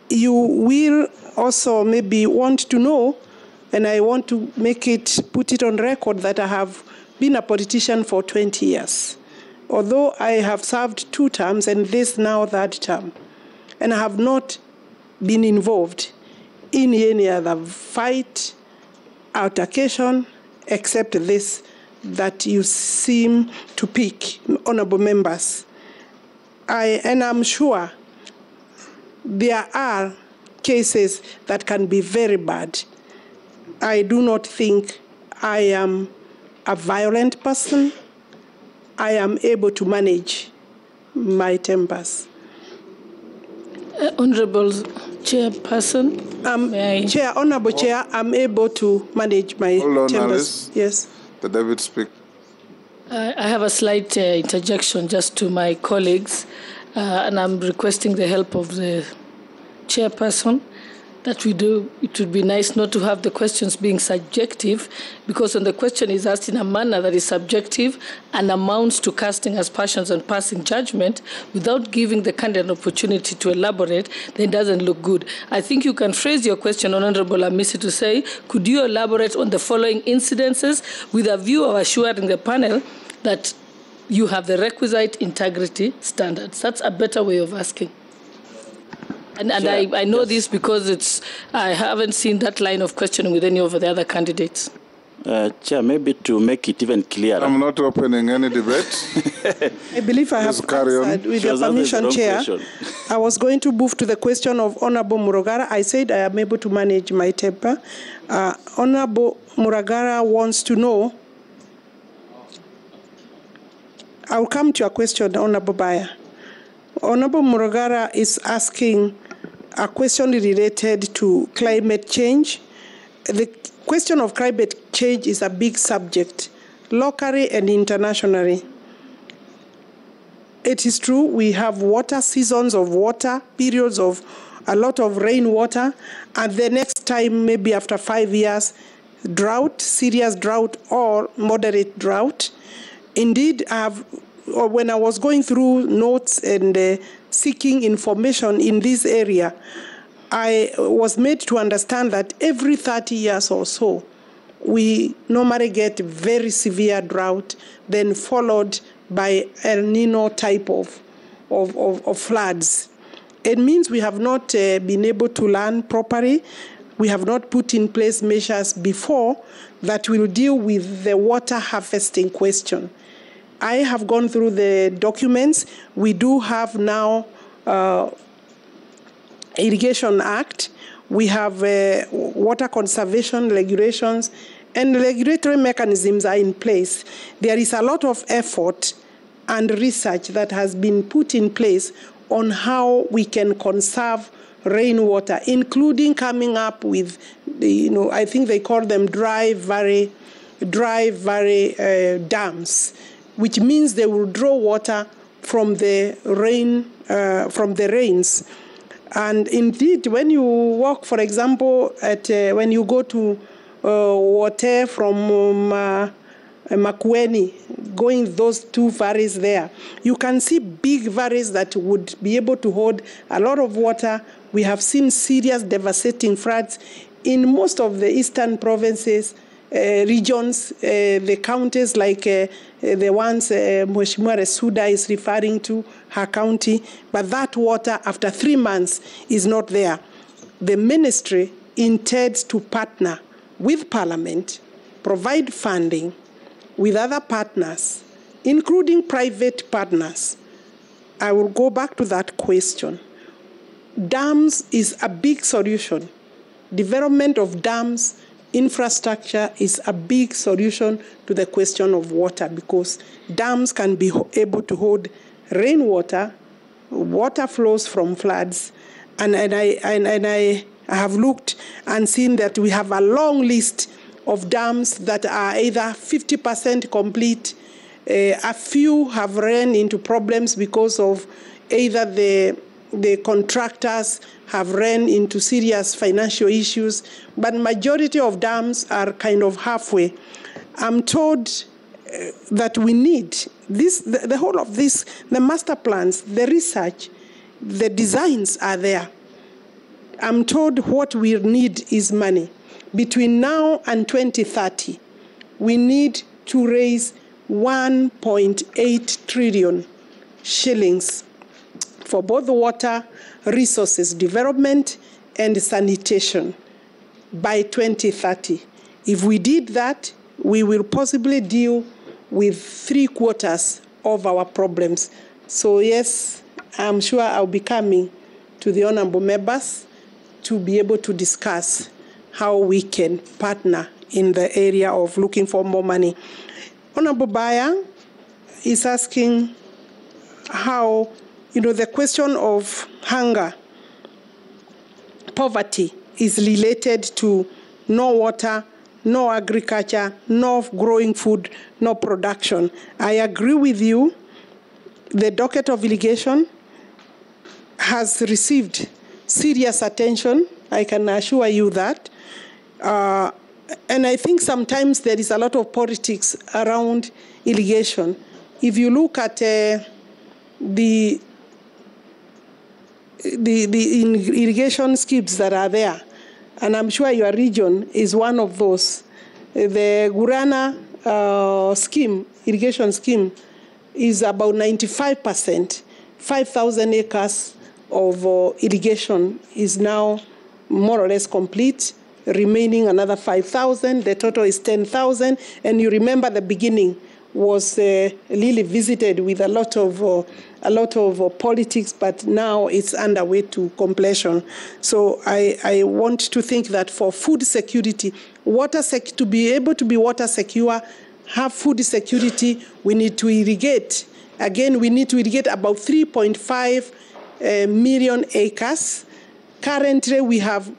You will also maybe want to know, and I want to put it on record, that I have been a politician for 20 years. Although I have served 2 terms and this now 3rd term, and I have not been involved in any other fight, altercation, except this that you seem to pick, honorable members. And I'm sure there are cases that can be very bad. I do not think I am a violent person. I am able to manage my tempers.
Honorable Chairperson,
Honorable Chair, I'm able to manage my tempers.
Alice.
Yes.
The David speak.
I have a slight interjection just to my colleagues, and I'm requesting the help of the chairperson. that we do, it would be nice not to have the questions being subjective, because when the question is asked in a manner that is subjective and amounts to casting aspersions and passing judgment without giving the candidate an opportunity to elaborate, then it doesn't look good. I think you can phrase your question, Honorable Amisi, to say, could you elaborate on the following incidences with a view of assuring the panel that you have the requisite integrity standards? That's a better way of asking. And I know this because I haven't seen that line of questioning with any of the other candidates.
Chair, maybe to make it even clearer.
I'm not opening any debate.
I believe I have answered. With your permission, Chair, I was going to move to the question of Honorable Murugara. I said I am able to manage my temper. Honorable Murugara wants to know. I'll come to your question, Honorable Baya. Honorable Murugara is asking a question related to climate change. The question of climate change is a big subject, locally and internationally. It is true we have water, seasons of water, periods of a lot of rainwater, and the next time, maybe after 5 years, drought, serious drought or moderate drought. Indeed, when I was going through notes and seeking information in this area, I was made to understand that every 30 years or so, we normally get very severe drought, then followed by El Nino type of floods. It means we have not been able to learn properly. We have not put in place measures before that will deal with the water harvesting question. I have gone through the documents. We do have now Irrigation Act. We have water conservation regulations, and regulatory mechanisms are in place. There is a lot of effort and research that has been put in place on how we can conserve rainwater, including coming up with, I think they call them dry valley dams, which means they will draw water from the rains. And indeed, when you walk, for example, when you go to water from Makueni, going those two valleys there, you can see big valleys that would be able to hold a lot of water. We have seen serious devastating floods in most of the eastern provinces, regions, the counties like the ones Mheshimiwa Resuda is referring to, her county, but that water after 3 months is not there. The ministry intends to partner with Parliament, provide funding with other partners, including private partners. I will go back to that question. Dams is a big solution. Development of dams, infrastructure is a big solution to the question of water, because dams can be able to hold rainwater, water flows from floods, and I have looked and seen that we have a long list of dams that are either 50% complete. A few have run into problems because of either the contractors have run into serious financial issues, but majority of dams are kind of halfway. I'm told that we need this, the whole of this, the master plans, the research, the designs are there. I'm told what we need is money. Between now and 2030, we need to raise 1.8 trillion shillings for both water resources development and sanitation by 2030. If we did that, we will possibly deal with 3/4 of our problems. So yes, I'm sure I'll be coming to the honorable members to be able to discuss how we can partner in the area of looking for more money. Honorable Baya is asking how, the question of hunger, poverty is related to no water, no agriculture, no growing food, no production. I agree with you. The docket of irrigation has received serious attention I can assure you that. And I think sometimes there is a lot of politics around irrigation. If you look at the irrigation schemes that are there, and I'm sure your region is one of those. The Gurana irrigation scheme, is about 95%. 5,000 acres of irrigation is now more or less complete, remaining another 5,000. The total is 10,000. And you remember the beginning was really visited with a lot of politics, but now it's underway to completion. So I want to think that for food security, to be able to be water secure, have food security, we need to irrigate. Again, we need to irrigate about 3.5 million acres. Currently, we have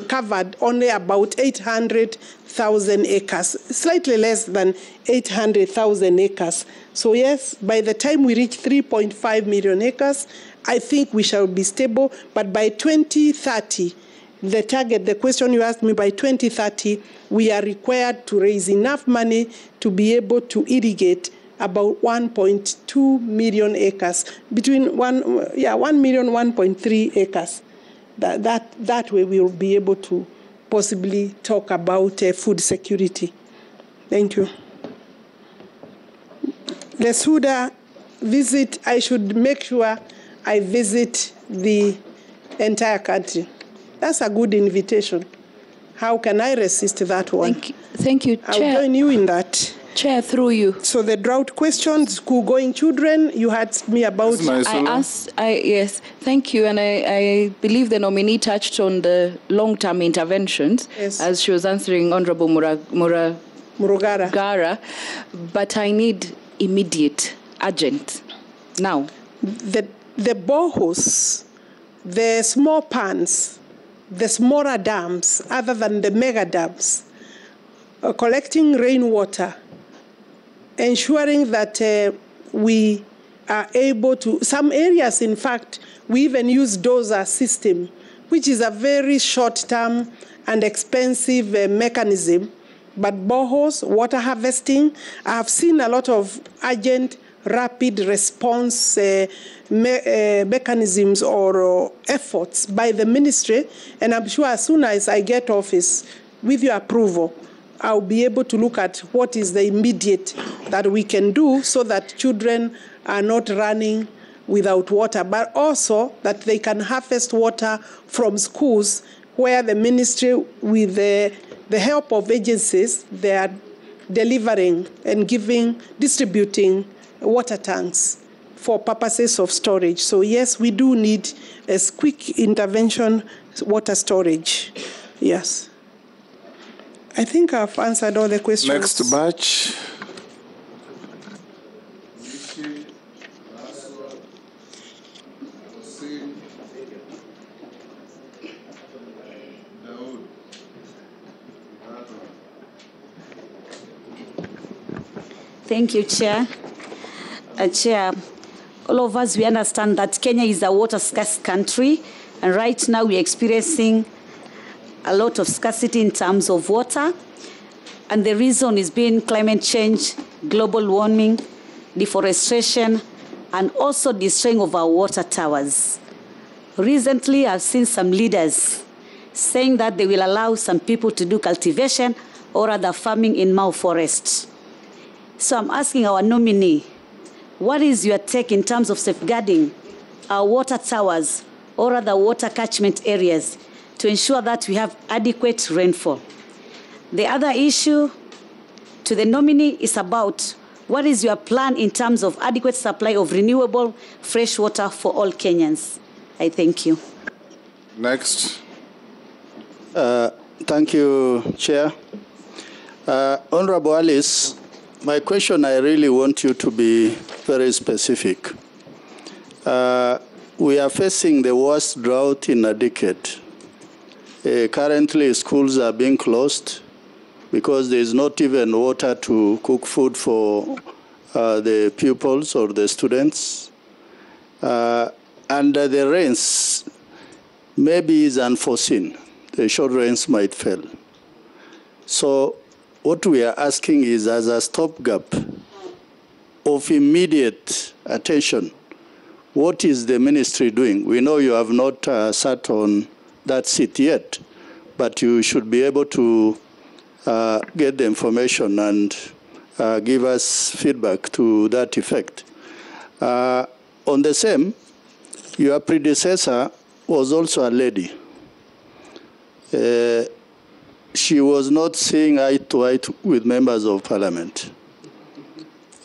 covered only about 800,000 acres, slightly less than 800,000 acres. So yes, by the time we reach 3.5 million acres, I think we shall be stable. But by 2030, the target, the question you asked me, by 2030, we are required to raise enough money to be able to irrigate about 1.2 million acres, between 1 million, 1.3 acres. That way we will be able to possibly talk about food security. Thank you. The SUDA visit, I should make sure I visit the entire country. That's a good invitation. How can I resist that one?
Thank you, Chair.
I'll join you in that.
Chair, through you.
So the drought questions, school-going children, you had me about.
Yes, thank you. And I believe the nominee touched on the long-term interventions, yes, as she was answering Honorable Murugara. But I need immediate, urgent, now.
The boreholes, the small ponds, the smaller dams, other than the mega dams, collecting rainwater, ensuring that we are able to, some areas, in fact, we even use dozer system, which is a very short-term and expensive mechanism. But boreholes, water harvesting, I have seen a lot of urgent, rapid response mechanisms or efforts by the ministry, and I'm sure as soon as I get office, with your approval, I'll be able to look at what is the immediate that we can do so that children are not running without water, but also that they can harvest water from schools where the ministry, with the help of agencies, they are delivering and distributing water tanks for purposes of storage. So yes, we do need a quick intervention water storage. Yes. I think I've answered all the questions.
Next batch.
Thank you, Chair. Chair, all of us, we understand that Kenya is a water-scarce country, and right now we're experiencing a lot of scarcity in terms of water, and the reason is being climate change, global warming, deforestation, and also destroying of our water towers. Recently, I've seen some leaders saying that they will allow some people to do cultivation or other farming in Mau Forest. So I'm asking our nominee, what is your take in terms of safeguarding our water towers or other water catchment areas to ensure that we have adequate rainfall? The other issue to the nominee is about what is your plan in terms of adequate supply of renewable fresh water for all Kenyans? I thank you.
Next.
Thank you, Chair. Honorable Alice, my question, I really want you to be very specific. We are facing the worst drought in a decade. Currently, schools are being closed because there is not even water to cook food for the pupils or the students. And the rains maybe is unforeseen. the short range might fail. So what we are asking is, as a stopgap of immediate attention, what is the ministry doing? We know you have not sat on that seat yet, but you should be able to get the information and give us feedback to that effect. On the same, your predecessor was also a lady. She was not seeing eye to eye with members of parliament.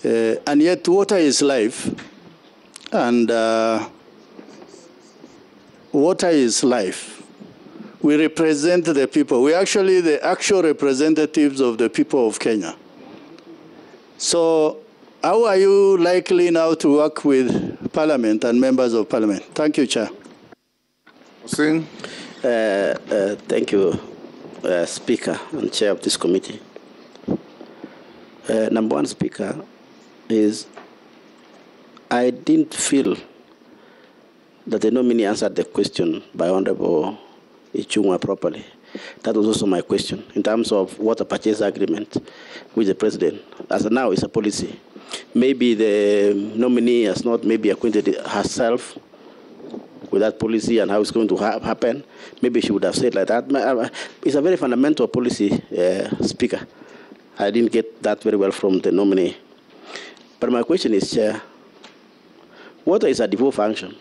And yet water is life, and water is life. We represent the people. We're actually the actual representatives of the people of Kenya. So how are you likely now to work with Parliament and members of Parliament? Thank you, Chair.
Singh.
Thank you, Speaker and Chair of this committee. Number one, Speaker, is I didn't feel that the nominee answered the question by Honorable Ichung'wah properly. That was also my question in terms of water purchase agreement with the president. As of now, it's a policy. Maybe the nominee has not maybe acquainted herself with that policy and how it's going to happen. Maybe she would have said like that. It's a very fundamental policy, Speaker. I didn't get that very well from the nominee. But my question is, Chair, water is a default function.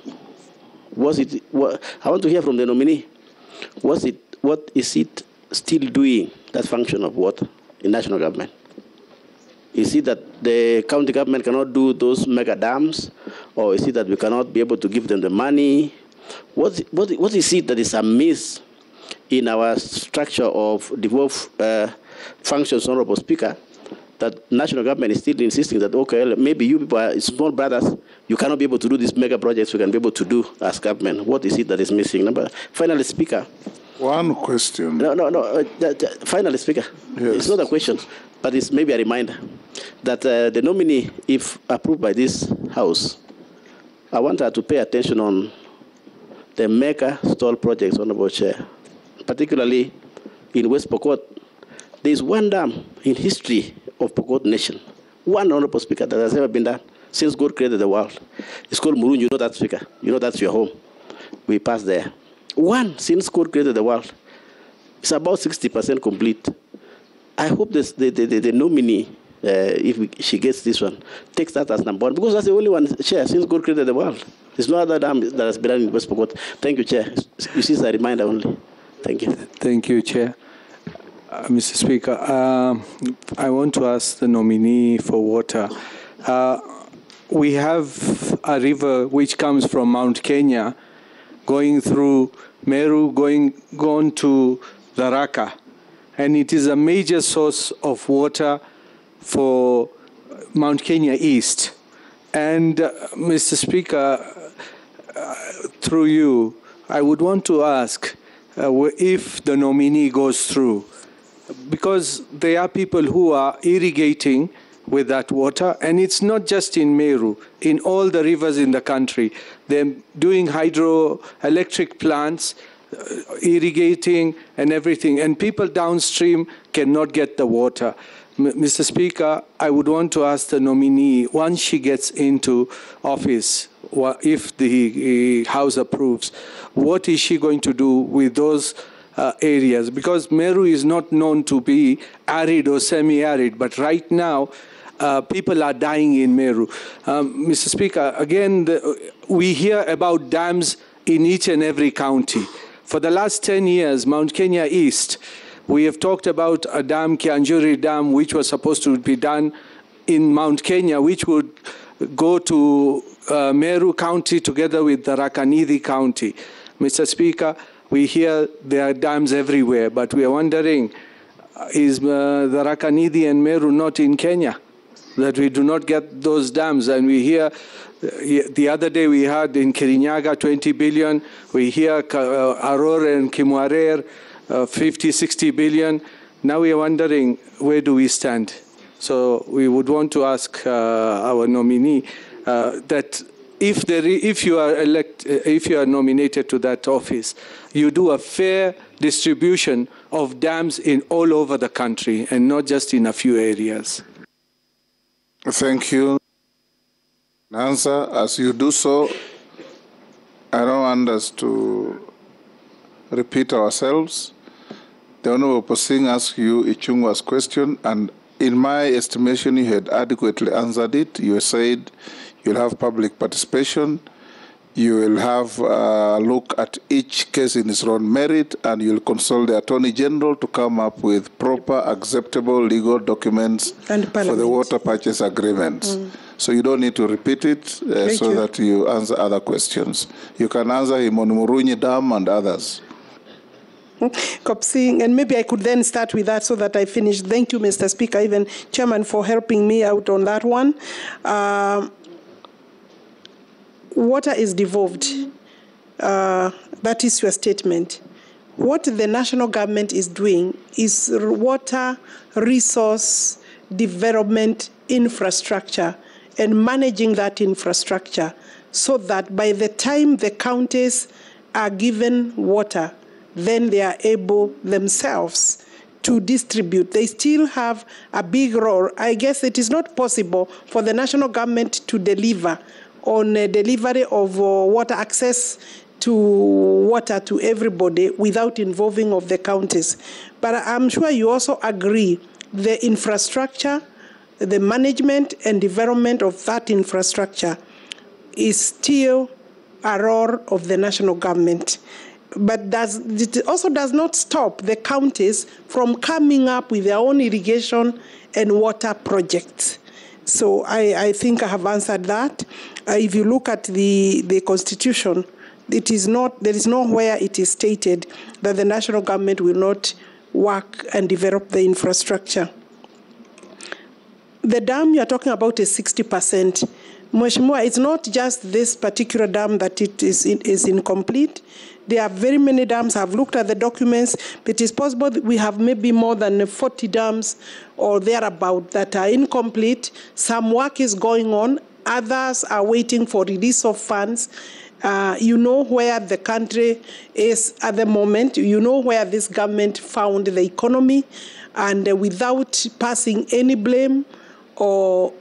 I want to hear from the nominee. What is it still doing, that function of water in national government? Is it that the county government cannot do those mega dams? Or is it that we cannot be able to give them the money? What is it that is amiss in our structure of devolved functions, Honorable Speaker, that national government is still insisting that, okay, maybe you people are small brothers, you cannot be able to do these mega projects we can be able to do as government? What is it that is missing? Finally, Speaker.
One question.
No. Finally, Speaker. Yes. It's not a question, but it's maybe a reminder that the nominee, if approved by this House, I want her to pay attention on the mega stall projects, Honorable Chair, particularly in West Pokot. There is one dam in history of Pokot Nation, one, Honorable Speaker, that has ever been done since God created the world. It's called Murun. You know that, Speaker. You know that's your home. We passed there. One since God created the world. It's about 60% complete. I hope the nominee, if she gets this one, takes that as number one, because that's the only one, Chair, since God created the world. There's no other dam that has been done in West Pokot. Thank you, Chair. You see, it's a reminder only. Thank you.
Thank you, Chair. Mr. Speaker, I want to ask the nominee for water. We have a river which comes from Mount Kenya, going through Meru, going to Tharaka, and it is a major source of water for Mount Kenya East. And Mr. Speaker, through you, I would want to ask if the nominee goes through, because there are people who are irrigating with that water, and it's not just in Meru, in all the rivers in the country. They're doing hydroelectric plants, irrigating and everything, and people downstream cannot get the water. Mr. Speaker, I would want to ask the nominee, once she gets into office, if the House approves, what is she going to do with those areas? Because Meru is not known to be arid or semi-arid, but right now, people are dying in Meru. Mr. Speaker, again, we hear about dams in each and every county. For the last 10 years, Mount Kenya East, we have talked about a dam, Kianjuri Dam, which was supposed to be done in Mount Kenya, which would go to Meru County together with the Tharaka-Nithi County. Mr. Speaker, we hear there are dams everywhere, but we are wondering, is the Tharaka-Nithi and Meru not in Kenya? That we do not get those dams. And we hear, the other day we heard in Kirinyaga 20 billion, we hear Aror and Kimwarer 50, 60 billion. Now we are wondering, where do we stand? So we would want to ask our nominee that if you are nominated to that office, you do a fair distribution of dams in all over the country and not just in a few areas.
Thank you. Answer, as you do so, I don't want us to repeat ourselves. The Honorable Posing asked you Ichungwa's question, and in my estimation, you had adequately answered it. You said you'll have public participation, you will have a look at each case in its own merit, and you'll consult the Attorney General to come up with proper, acceptable legal documents for the water purchase agreements. So you don't need to repeat it so that you answer other questions. You can answer him on Murunyi Dam and others.
Kopsing, and maybe I could then start with that so that I finish. Thank you, Mr. Speaker, even Chairman, for helping me out on that one. Water is devolved. That is your statement. What the national government is doing is water resource development infrastructure and managing that infrastructure so that by the time the counties are given water, then they are able themselves to distribute. They still have a big role. I guess it is not possible for the national government to deliver on a delivery of water access to water to everybody without involving of the counties. But I'm sure you also agree the infrastructure, the management and development of that infrastructure is still a role of the national government. But it also does not stop the counties from coming up with their own irrigation and water projects. So I think I have answered that. If you look at the Constitution, there is nowhere it is stated that the national government will not work and develop the infrastructure. The dam you are talking about is 60%. Mheshimiwa, it's not just this particular dam that it is incomplete. There are very many dams. I've looked at the documents. It is possible that we have maybe more than 40 dams or thereabout that are incomplete. Some work is going on. Others are waiting for release of funds. You know where the country is at the moment. You know where this government found the economy. And without passing any blame or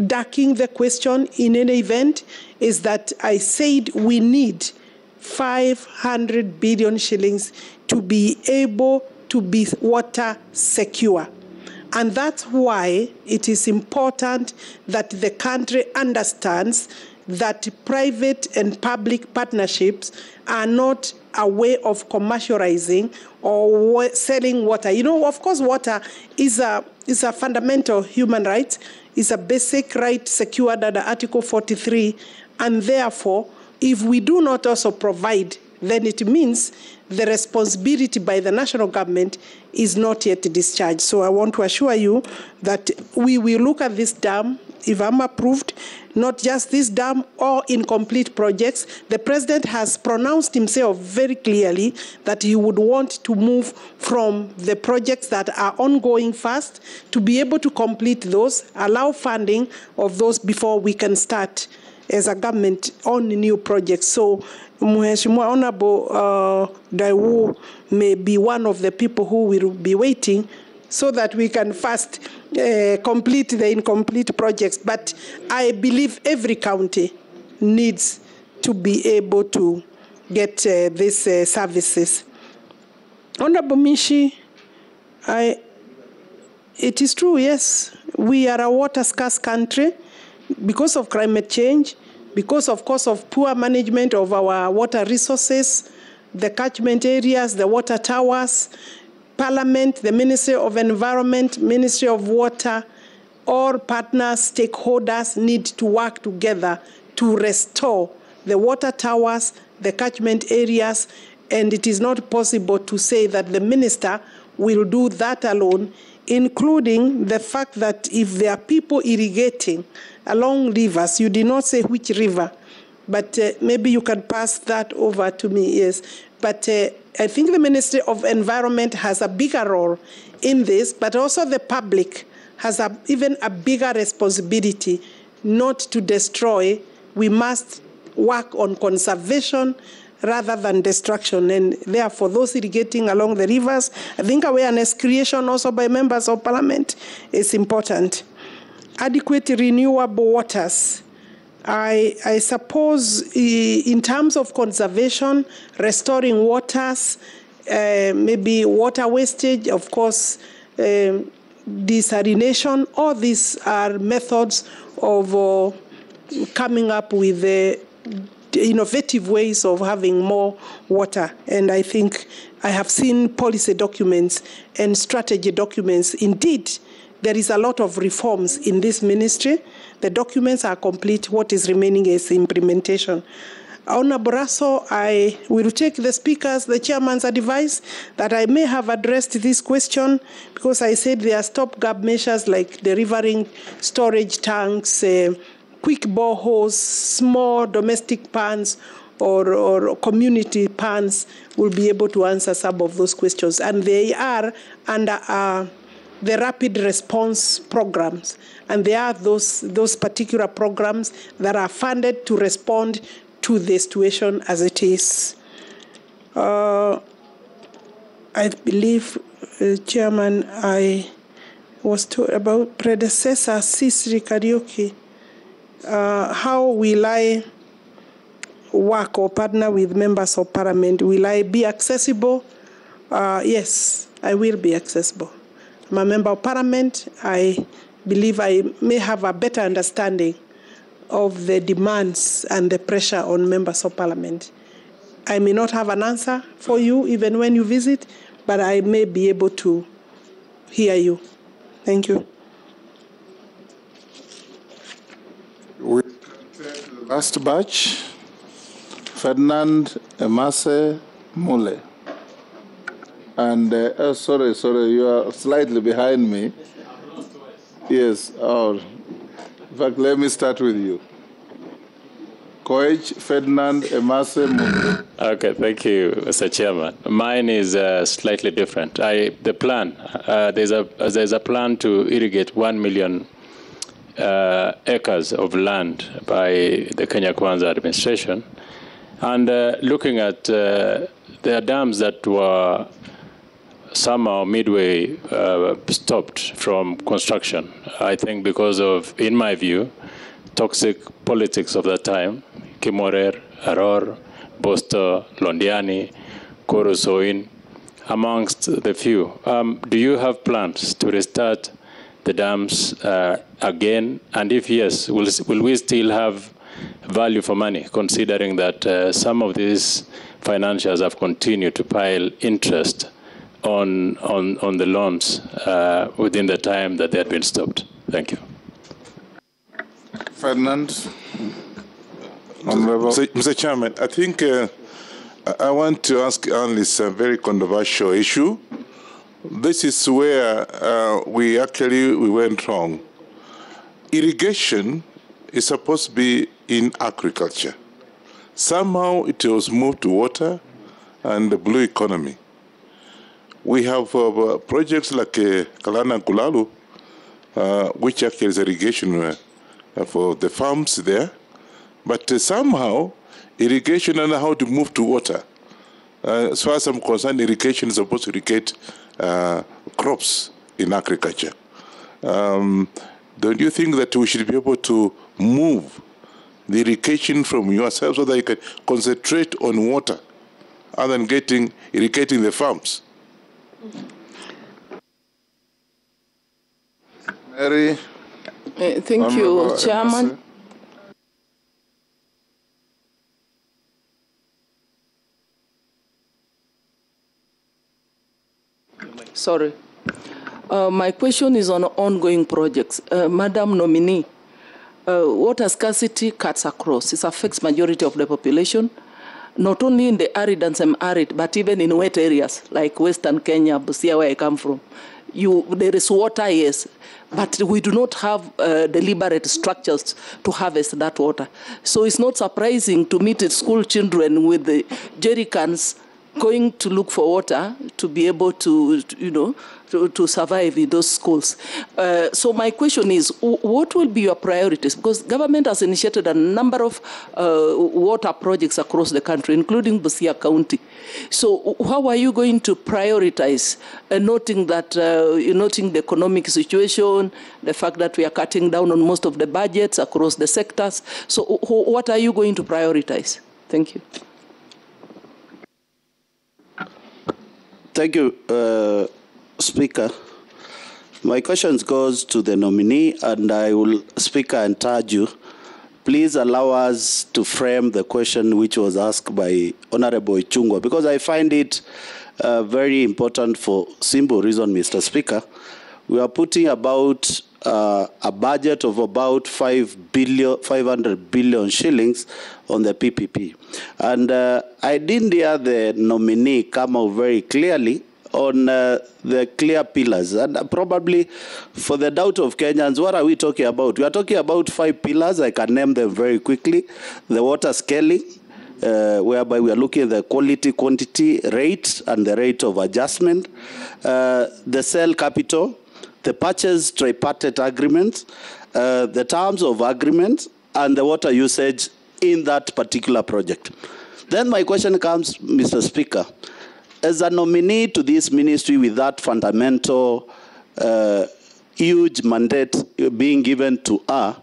ducking the question in any event, is that I said we need 500 billion shillings to be able to be water secure. And that's why it is important that the country understands that private and public partnerships are not a way of commercializing or selling water. You know, of course, water is a fundamental human right. It's a basic right secured under Article 43, and therefore, if we do not also provide, then it means the responsibility by the national government is not yet discharged. So I want to assure you that we will look at this dam, if I'm approved, not just this dam or incomplete projects. The president has pronounced himself very clearly that he would want to move from the projects that are ongoing first to be able to complete those, allow funding of those before we can start as a government on new projects. So Mheshimiwa Honorable Daiwu may be one of the people who will be waiting so that we can first complete the incomplete projects. But I believe every county needs to be able to get these services. Honorable Mishi, it is true, yes, we are a water scarce country because of climate change, because of course of poor management of our water resources, the catchment areas, the water towers. Parliament, the Ministry of Environment, Ministry of Water, all partners, stakeholders need to work together to restore the water towers, the catchment areas, and it is not possible to say that the minister will do that alone, including the fact that if there are people irrigating along rivers, you did not say which river, but maybe you can pass that over to me, yes. But I think the Ministry of Environment has a bigger role in this, but also the public has even a bigger responsibility not to destroy. We must work on conservation rather than destruction. And therefore, those irrigating along the rivers, I think awareness creation also by members of parliament is important. Adequate renewable waters. I suppose in terms of conservation, restoring waters, maybe water wastage, of course, desalination, all these are methods of coming up with innovative ways of having more water. And I think I have seen policy documents and strategy documents. Indeed, there is a lot of reforms in this ministry. The documents are complete. What is remaining is implementation. Honorable Raso, I will take the speaker's, the chairman's advice that I may have addressed this question because I said there are stopgap measures like delivering storage tanks, quick boreholes, small domestic ponds, or community ponds will be able to answer some of those questions. And they are under the rapid response programs. And there are those particular programs that are funded to respond to the situation as it is. I believe, Chairman, I was told about predecessor Sisri Karaoke. How will I work or partner with members of parliament? Will I be accessible? Yes, I will be accessible. I'm a member of parliament. I believe I may have a better understanding of the demands and the pressure on members of parliament. I may not have an answer for you even when you visit, but I may be able to hear you. Thank you.
We take the last batch, Ferdinand Emase Mule. And, sorry, you are slightly behind me. Yes, in fact, let me start with you. Coach Ferdinand Emase Mule.
Okay, thank you, Mr. Chairman. Mine is slightly different. The plan, there's a plan to irrigate 1 million acres of land by the Kenya Kwanza administration. And looking at the dams that were somehow midway stopped from construction, I think because of, in my view, toxic politics of that time, Kimorer, Aror, Bosto, Londiani, Korosoin, amongst the few. Do you have plans to restart the dams again? And if yes, will we still have value for money, considering that some of these financiers have continued to pile interest on the loans within the time that they had been stopped? Thank you.
Ferdinand.
Mr. Chairman, I think I want to ask analysts a very controversial issue. This is where we went wrong. Irrigation is supposed to be in agriculture. Somehow it was moved to water and the blue economy. We have projects like Kalana Kulalu, which actually is irrigation for the farms there. But somehow, irrigation and how to move to water. As far as I'm concerned, irrigation is supposed to irrigate crops in agriculture. Don't you think that we should be able to move the irrigation from yourself so that you can concentrate on water other than irrigating the farms?
Mary.
Thank you, Chairman. Sorry. My question is on ongoing projects. Madam Nominee, water scarcity cuts across. It affects majority of the population, not only in the arid and semi-arid, but even in wet areas like Western Kenya, Busia, where I come from. There is water, yes, but we do not have deliberate structures to harvest that water. So it's not surprising to meet school children with the jerry cans going to look for water to be able to to survive in those schools. So my question is, what will be your priorities? Because government has initiated a number of water projects across the country, including Busia County. So how are you going to prioritize, noting that noting the economic situation, the fact that we are cutting down on most of the budgets across the sectors? So what are you going to prioritize? Thank you.
Thank you, Speaker. My question goes to the nominee, and I will, Speaker, encourage you, please allow us to frame the question which was asked by Honorable Ichung'wah, because I find it very important for simple reason, Mr. Speaker. We are putting about a budget of about 500 billion shillings on the PPP. And I didn't hear the nominee come out very clearly on the clear pillars. And probably for the doubt of Kenyans, what are we talking about? We are talking about 5 pillars. I can name them very quickly. The water scaling, whereby we are looking at the quality, quantity, rate, and the rate of adjustment. The sale capital, the purchase tripartite agreement, the terms of agreement, and the water usage in that particular project. Then my question comes, Mr. Speaker, as a nominee to this ministry with that fundamental huge mandate being given to her,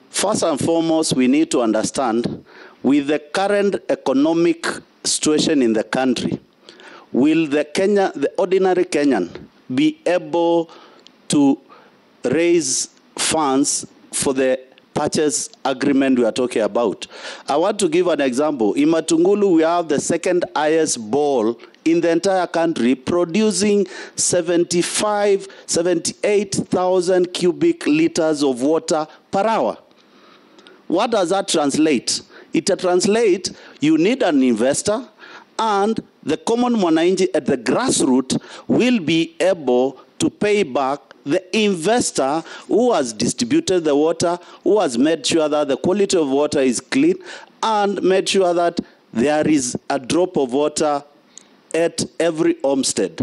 first and foremost, we need to understand, with the current economic situation in the country, will the ordinary Kenyan be able to raise funds for the purchase agreement we are talking about? I want to give an example. In Matungulu, we have the second highest bore in the entire country, producing 78,000 cubic liters of water per hour. What does that translate? It translates you need an investor, and the common mwananchi at the grassroots will be able to pay back the investor who has distributed the water, who has made sure that the quality of water is clean, and made sure that there is a drop of water at every homestead.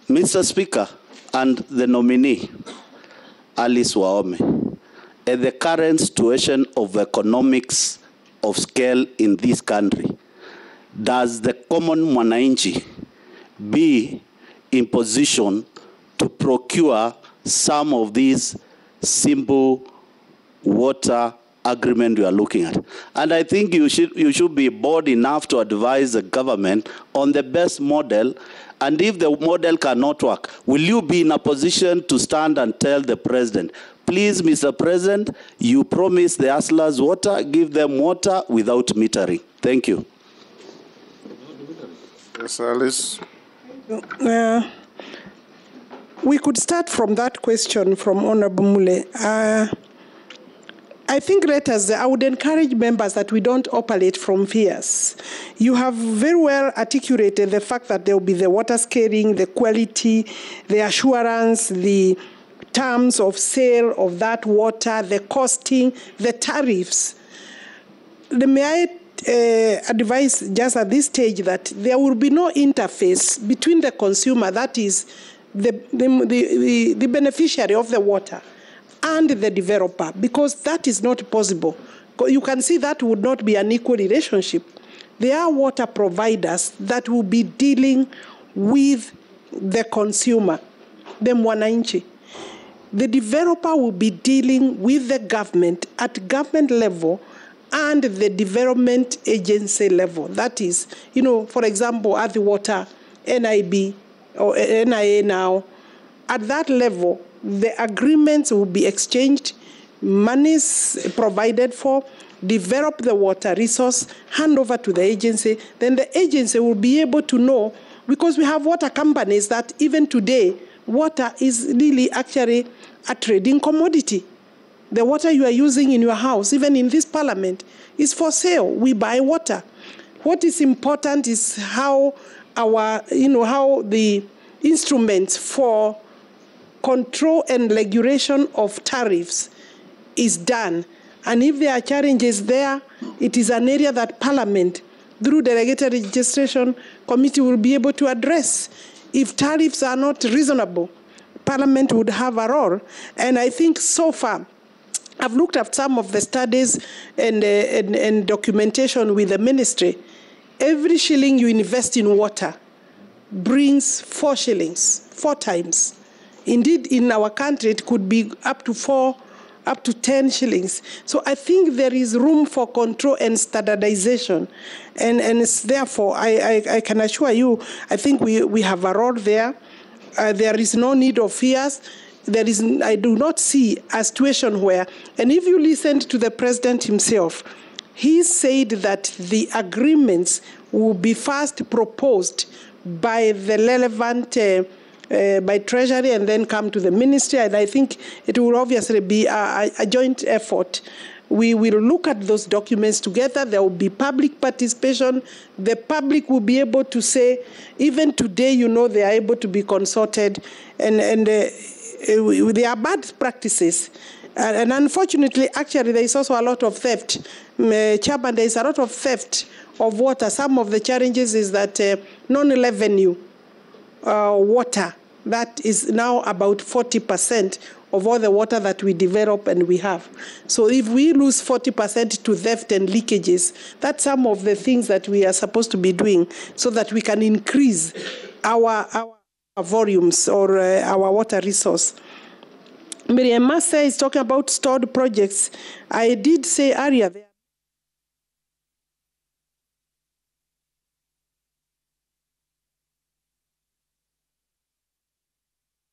Mr. Speaker, and the nominee, Alice Wahome, at the current situation of economics of scale in this country, does the common mwananchi be in position to procure some of these simple water agreement we are looking at? And I think you should be bold enough to advise the government on the best model. And if the model cannot work, will you be in a position to stand and tell the president, please, Mr. President, you promised the hustlers water, give them water without metering? Thank you.
Yes, Alice.
We could start from that question from Honorable Mule. I think I would encourage members that we don't operate from fears. You have very well articulated the fact that there will be the water scaling, the quality, the assurance, the terms of sale of that water, the costing, the tariffs. May I advise just at this stage that there will be no interface between the consumer, that is the beneficiary of the water, and the developer, because that is not possible. You can see that would not be an equal relationship. There are water providers that will be dealing with the consumer, the mwananchi. The developer will be dealing with the government at government level and the development agency level. That is, for example, at the water, NIB or NIA now, at that level, the agreements will be exchanged, monies provided for, develop the water resource, hand over to the agency. Then the agency will be able to know, because we have water companies that even today, water is really actually a trading commodity. The water you are using in your house, even in this parliament, is for sale. We buy water. What is important is how how the instruments for control and regulation of tariffs is done. And if there are challenges there, it is an area that Parliament through delegated registration committee will be able to address. If tariffs are not reasonable, Parliament would have a role. And I think so far, I've looked at some of the studies and documentation with the ministry. Every shilling you invest in water brings 4 shillings, 4 times. Indeed, in our country, it could be up to 10 shillings. So I think there is room for control and standardization. And it's therefore, I can assure you, I think we have a role there. There is no need of fears. I do not see a situation where, and if you listened to the president himself, he said that the agreements will be first proposed by the relevant by Treasury and then come to the ministry. And I think it will obviously be a joint effort. We will look at those documents together. There will be public participation. The public will be able to say, even today, you know, they are able to be consulted. And there are bad practices. And unfortunately, actually, there is also a lot of theft. Chairman, there is a lot of theft of water. Some of the challenges is that non-revenue water, that is now about 40% of all the water that we develop and we have. So if we lose 40% to theft and leakages, that's some of the things that we are supposed to be doing so that we can increase our volumes or our water resource. Miriam Massa is talking about stored projects. I did say earlier there